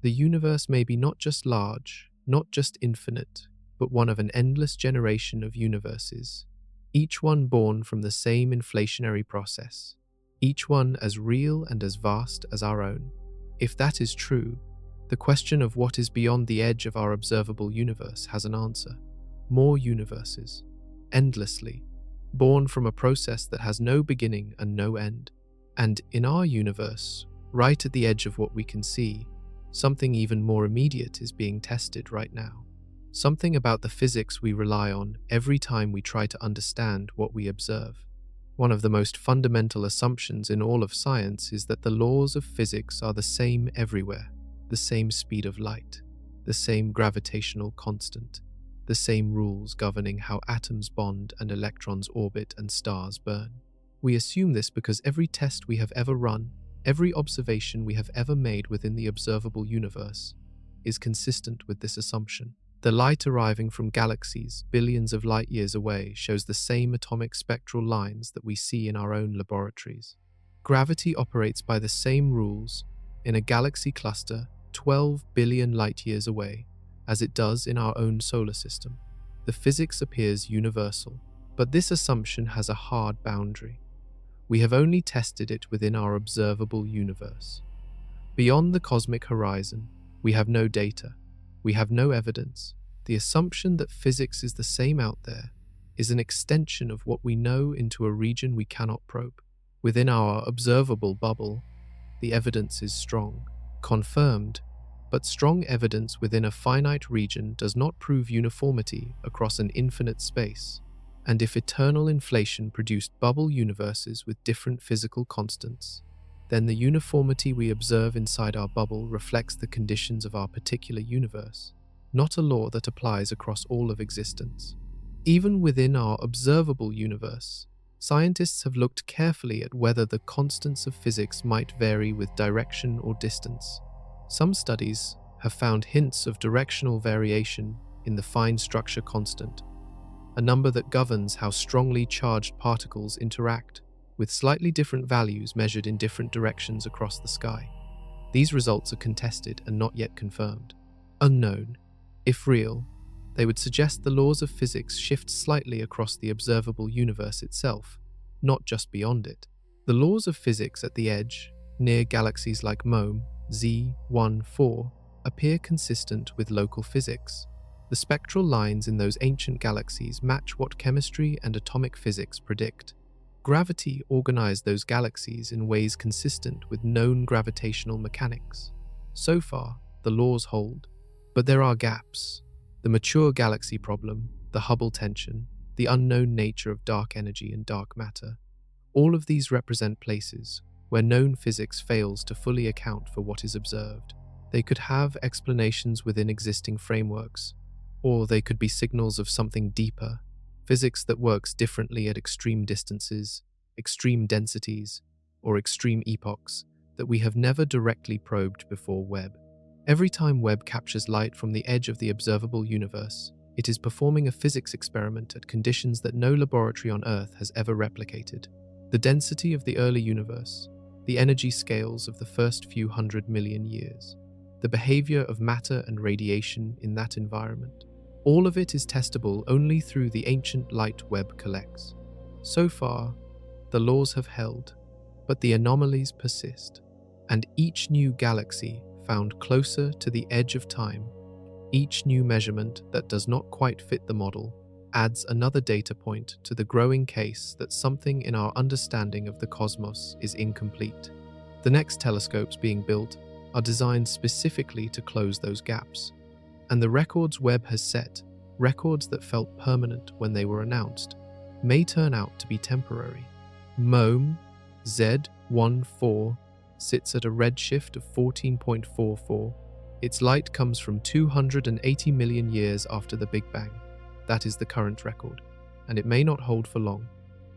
The universe may be not just large, not just infinite, but one of an endless generation of universes, each one born from the same inflationary process, each one as real and as vast as our own. If that is true, the question of what is beyond the edge of our observable universe has an answer. More universes, endlessly, born from a process that has no beginning and no end. And in our universe, right at the edge of what we can see, something even more immediate is being tested right now. Something about the physics we rely on every time we try to understand what we observe. One of the most fundamental assumptions in all of science is that the laws of physics are the same everywhere, the same speed of light, the same gravitational constant, the same rules governing how atoms bond and electrons orbit and stars burn. We assume this because every test we have ever run, every observation we have ever made within the observable universe, is consistent with this assumption. The light arriving from galaxies billions of light years away shows the same atomic spectral lines that we see in our own laboratories. Gravity operates by the same rules in a galaxy cluster 12 billion light years away as it does in our own solar system. The physics appears universal, but this assumption has a hard boundary. We have only tested it within our observable universe. Beyond the cosmic horizon, we have no data. We have no evidence. The assumption that physics is the same out there is an extension of what we know into a region we cannot probe. Within our observable bubble, the evidence is strong, confirmed, but strong evidence within a finite region does not prove uniformity across an infinite space. And if eternal inflation produced bubble universes with different physical constants, then the uniformity we observe inside our bubble reflects the conditions of our particular universe, not a law that applies across all of existence. Even within our observable universe, scientists have looked carefully at whether the constants of physics might vary with direction or distance. Some studies have found hints of directional variation in the fine structure constant, a number that governs how strongly charged particles interact, with slightly different values measured in different directions across the sky. These results are contested and not yet confirmed. Unknown. If real, they would suggest the laws of physics shift slightly across the observable universe itself, not just beyond it. The laws of physics at the edge, near galaxies like MOME, Z14, appear consistent with local physics. The spectral lines in those ancient galaxies match what chemistry and atomic physics predict. Gravity organized those galaxies in ways consistent with known gravitational mechanics. So far, the laws hold, but there are gaps. The mature galaxy problem, the Hubble tension, the unknown nature of dark energy and dark matter. All of these represent places where known physics fails to fully account for what is observed. They could have explanations within existing frameworks, or they could be signals of something deeper, physics that works differently at extreme distances, extreme densities, or extreme epochs that we have never directly probed before Webb. Every time Webb captures light from the edge of the observable universe, it is performing a physics experiment at conditions that no laboratory on Earth has ever replicated. The density of the early universe, the energy scales of the first few 100 million years, the behavior of matter and radiation in that environment. All of it is testable only through the ancient light Webb collects. So far, the laws have held, but the anomalies persist, and each new galaxy found closer to the edge of time, each new measurement that does not quite fit the model, adds another data point to the growing case that something in our understanding of the cosmos is incomplete. The next telescopes being built are designed specifically to close those gaps. And the records Webb has set, records that felt permanent when they were announced, may turn out to be temporary. MOME Z14 sits at a redshift of 14.44. Its light comes from 280 million years after the Big Bang. That is the current record, and it may not hold for long.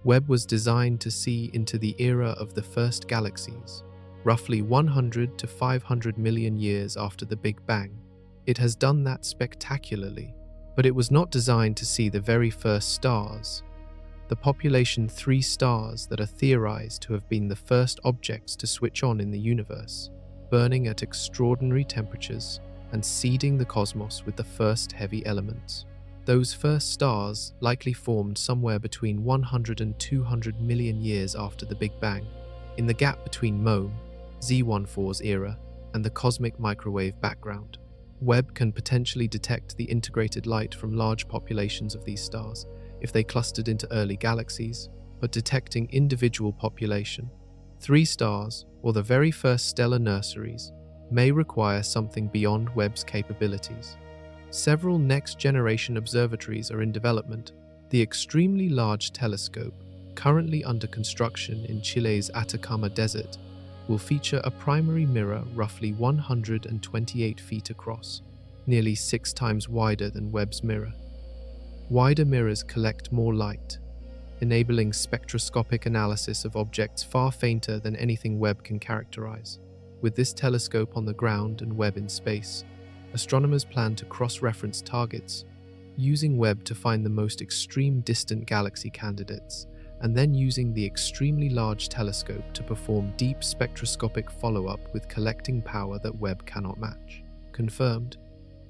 Webb was designed to see into the era of the first galaxies, roughly 100 to 500 million years after the Big Bang. It has done that spectacularly, but it was not designed to see the very first stars, the population 3 stars that are theorized to have been the first objects to switch on in the universe, burning at extraordinary temperatures and seeding the cosmos with the first heavy elements. Those first stars likely formed somewhere between 100 and 200 million years after the Big Bang, in the gap between MOME, Z14's era, and the cosmic microwave background. Webb can potentially detect the integrated light from large populations of these stars if they clustered into early galaxies, but detecting individual population, 3 stars, or the very first stellar nurseries, may require something beyond Webb's capabilities. Several next-generation observatories are in development. The extremely large telescope, currently under construction in Chile's Atacama Desert, will feature a primary mirror roughly 128 feet across, nearly 6 times wider than Webb's mirror. Wider mirrors collect more light, enabling spectroscopic analysis of objects far fainter than anything Webb can characterize. With this telescope on the ground and Webb in space, astronomers plan to cross-reference targets, using Webb to find the most extreme distant galaxy candidates, and then using the extremely large telescope to perform deep spectroscopic follow-up with collecting power that Webb cannot match. Confirmed,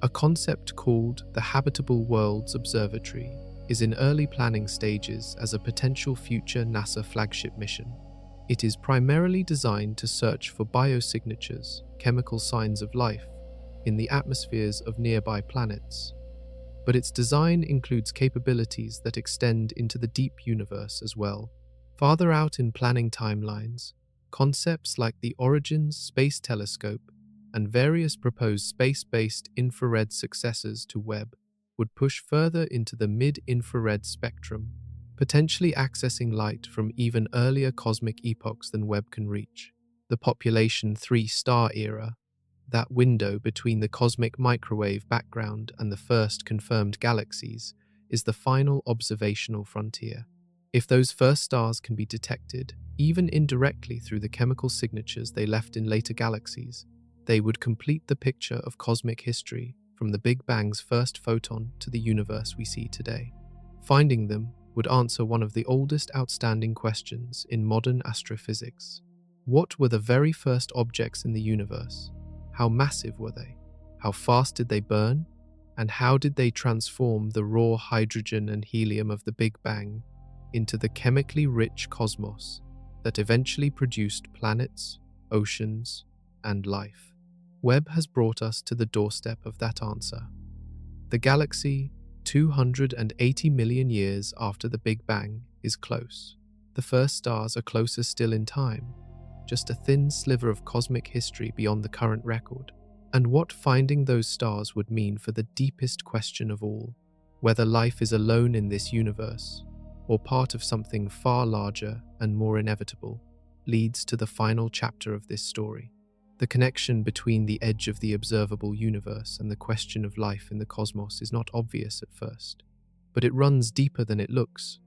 a concept called the Habitable Worlds Observatory is in early planning stages as a potential future NASA flagship mission. It is primarily designed to search for biosignatures, chemical signs of life, in the atmospheres of nearby planets. But its design includes capabilities that extend into the deep universe as well. Farther out in planning timelines, concepts like the Origins Space Telescope and various proposed space-based infrared successors to Webb would push further into the mid-infrared spectrum, potentially accessing light from even earlier cosmic epochs than Webb can reach. The population 3-star era, that window between the cosmic microwave background and the first confirmed galaxies, is the final observational frontier. If those first stars can be detected, even indirectly through the chemical signatures they left in later galaxies, they would complete the picture of cosmic history from the Big Bang's first photon to the universe we see today. Finding them would answer one of the oldest outstanding questions in modern astrophysics. What were the very first objects in the universe? How massive were they? How fast did they burn? And how did they transform the raw hydrogen and helium of the Big Bang into the chemically rich cosmos that eventually produced planets, oceans, and life? Webb has brought us to the doorstep of that answer. The galaxy, 280 million years after the Big Bang, is close. The first stars are closer still in time, just a thin sliver of cosmic history beyond the current record. And what finding those stars would mean for the deepest question of all, whether life is alone in this universe or part of something far larger and more inevitable, leads to the final chapter of this story. The connection between the edge of the observable universe and the question of life in the cosmos is not obvious at first, but it runs deeper than it looks.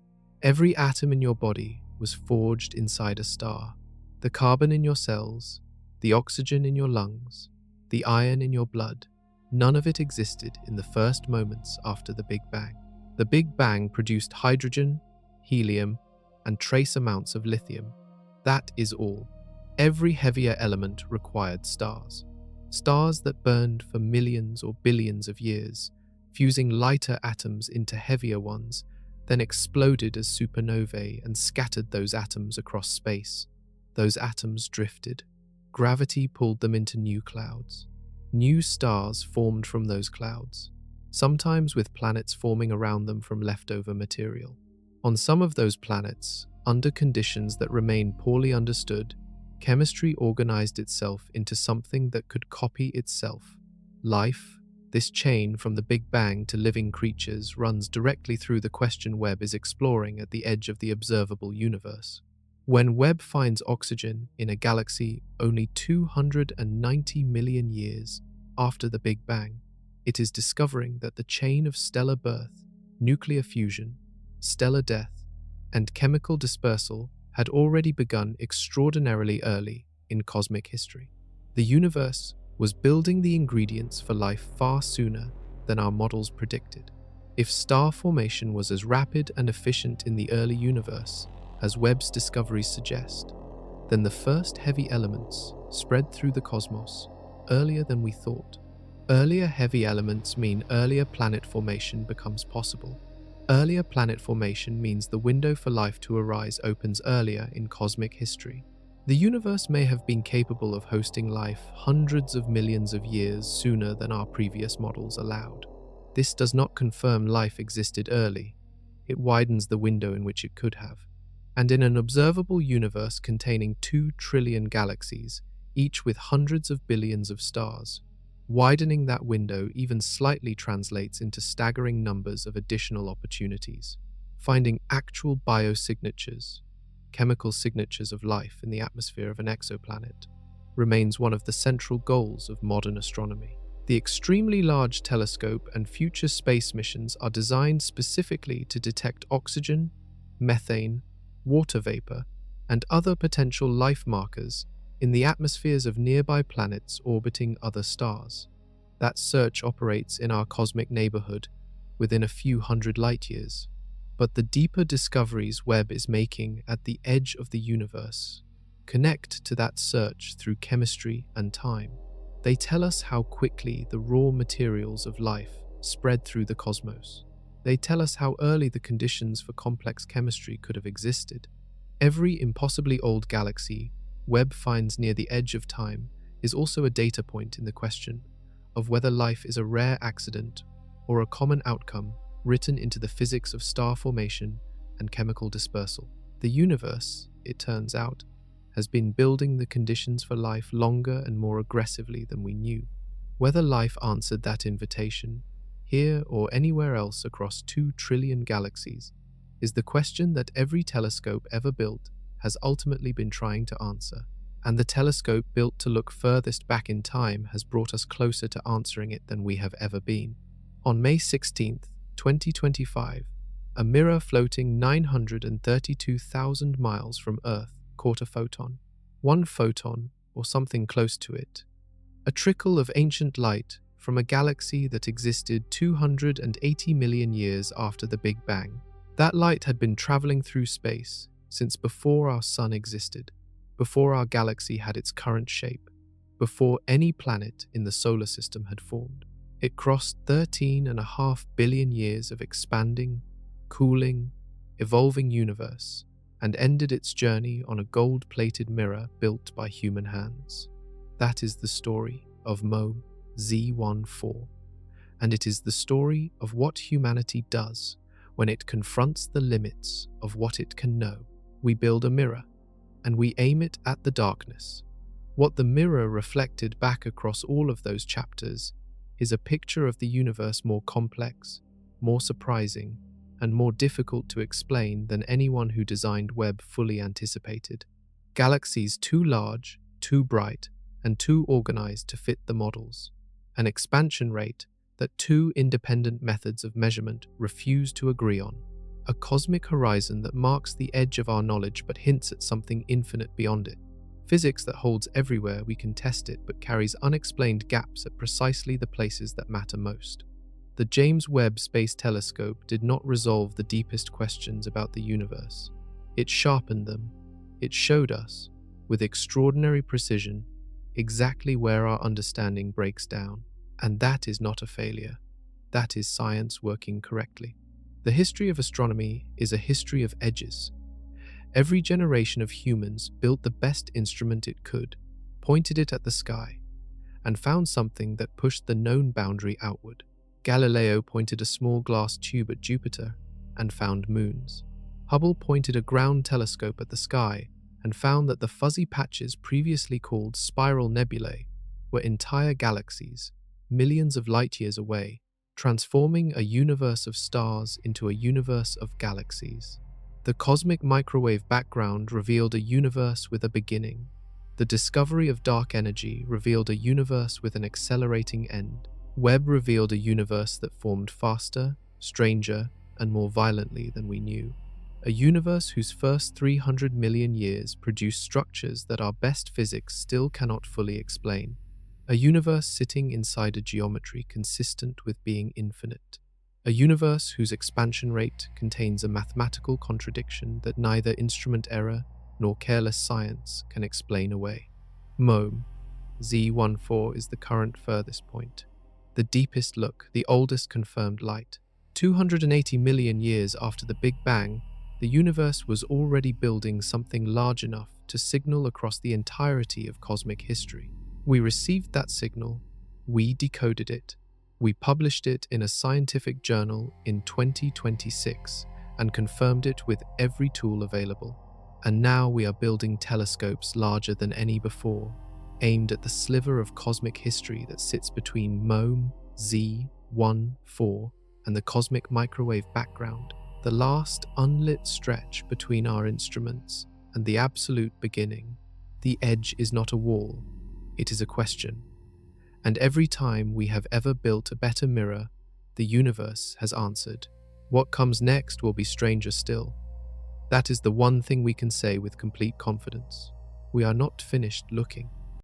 Every atom in your body was forged inside a star. The carbon in your cells, the oxygen in your lungs, the iron in your blood, none of it existed in the first moments after the Big Bang. The Big Bang produced hydrogen, helium, and trace amounts of lithium. That is all. Every heavier element required stars. Stars that burned for millions or billions of years, fusing lighter atoms into heavier ones, then exploded as supernovae and scattered those atoms across space. Those atoms drifted. Gravity pulled them into new clouds. New stars formed from those clouds, sometimes with planets forming around them from leftover material. On some of those planets, under conditions that remain poorly understood, chemistry organized itself into something that could copy itself. Life, this chain from the Big Bang to living creatures, runs directly through the question Webb is exploring at the edge of the observable universe. When Webb finds oxygen in a galaxy only 290 million years after the Big Bang, it is discovering that the chain of stellar birth, nuclear fusion, stellar death, and chemical dispersal had already begun extraordinarily early in cosmic history. The universe was building the ingredients for life far sooner than our models predicted. If star formation was as rapid and efficient in the early universe as Webb's discoveries suggest, then the first heavy elements spread through the cosmos earlier than we thought. Earlier heavy elements mean earlier planet formation becomes possible. Earlier planet formation means the window for life to arise opens earlier in cosmic history. The universe may have been capable of hosting life hundreds of millions of years sooner than our previous models allowed. This does not confirm life existed early. It widens the window in which it could have. And in an observable universe containing 2 trillion galaxies, each with hundreds of billions of stars. Widening that window even slightly translates into staggering numbers of additional opportunities. Finding actual biosignatures, chemical signatures of life in the atmosphere of an exoplanet, remains one of the central goals of modern astronomy. The extremely large telescope and future space missions are designed specifically to detect oxygen, methane, water vapor, and other potential life markers in the atmospheres of nearby planets orbiting other stars. That search operates in our cosmic neighborhood within a few hundred light years. But the deeper discoveries Webb is making at the edge of the universe connect to that search through chemistry and time. They tell us how quickly the raw materials of life spread through the cosmos. They tell us how early the conditions for complex chemistry could have existed. Every impossibly old galaxy Webb finds near the edge of time is also a data point in the question of whether life is a rare accident or a common outcome written into the physics of star formation and chemical dispersal. The universe, it turns out, has been building the conditions for life longer and more aggressively than we knew. Whether life answered that invitation, here or anywhere else across 2 trillion galaxies, is the question that every telescope ever built has ultimately been trying to answer. And the telescope built to look furthest back in time has brought us closer to answering it than we have ever been. On May 16th, 2025, a mirror floating 932,000 miles from Earth caught a photon. One photon, or something close to it. A trickle of ancient light from a galaxy that existed 280 million years after the Big Bang. That light had been traveling through space since before our sun existed, before our galaxy had its current shape, before any planet in the solar system had formed. It crossed 13.5 billion years of expanding, cooling, evolving universe, and ended its journey on a gold-plated mirror built by human hands. That is the story of MOME Z14, and it is the story of what humanity does when it confronts the limits of what it can know. We build a mirror, and we aim it at the darkness. What the mirror reflected back across all of those chapters is a picture of the universe more complex, more surprising, and more difficult to explain than anyone who designed Webb fully anticipated. Galaxies too large, too bright, and too organized to fit the models. An expansion rate that 2 independent methods of measurement refuse to agree on. A cosmic horizon that marks the edge of our knowledge but hints at something infinite beyond it. Physics that holds everywhere we can test it but carries unexplained gaps at precisely the places that matter most. The James Webb Space Telescope did not resolve the deepest questions about the universe. It sharpened them. It showed us, with extraordinary precision, exactly where our understanding breaks down. And that is not a failure. That is science working correctly. The history of astronomy is a history of edges. Every generation of humans built the best instrument it could, pointed it at the sky, and found something that pushed the known boundary outward. Galileo pointed a small glass tube at Jupiter and found moons. Hubble pointed a ground telescope at the sky and found that the fuzzy patches previously called spiral nebulae were entire galaxies, millions of light years away, transforming a universe of stars into a universe of galaxies. The cosmic microwave background revealed a universe with a beginning. The discovery of dark energy revealed a universe with an accelerating end. Webb revealed a universe that formed faster, stranger, and more violently than we knew. A universe whose first 300 million years produced structures that our best physics still cannot fully explain. A universe sitting inside a geometry consistent with being infinite. A universe whose expansion rate contains a mathematical contradiction that neither instrument error nor careless science can explain away. MOME Z14 is the current furthest point. The deepest look, the oldest confirmed light. 280 million years after the Big Bang, the universe was already building something large enough to signal across the entirety of cosmic history. We received that signal, we decoded it, we published it in a scientific journal in 2026 and confirmed it with every tool available. And now we are building telescopes larger than any before, aimed at the sliver of cosmic history that sits between MOME Z14 and the cosmic microwave background, the last unlit stretch between our instruments and the absolute beginning. The edge is not a wall, it is a question. And every time we have ever built a better mirror, the universe has answered. What comes next will be stranger still. That is the one thing we can say with complete confidence. We are not finished looking.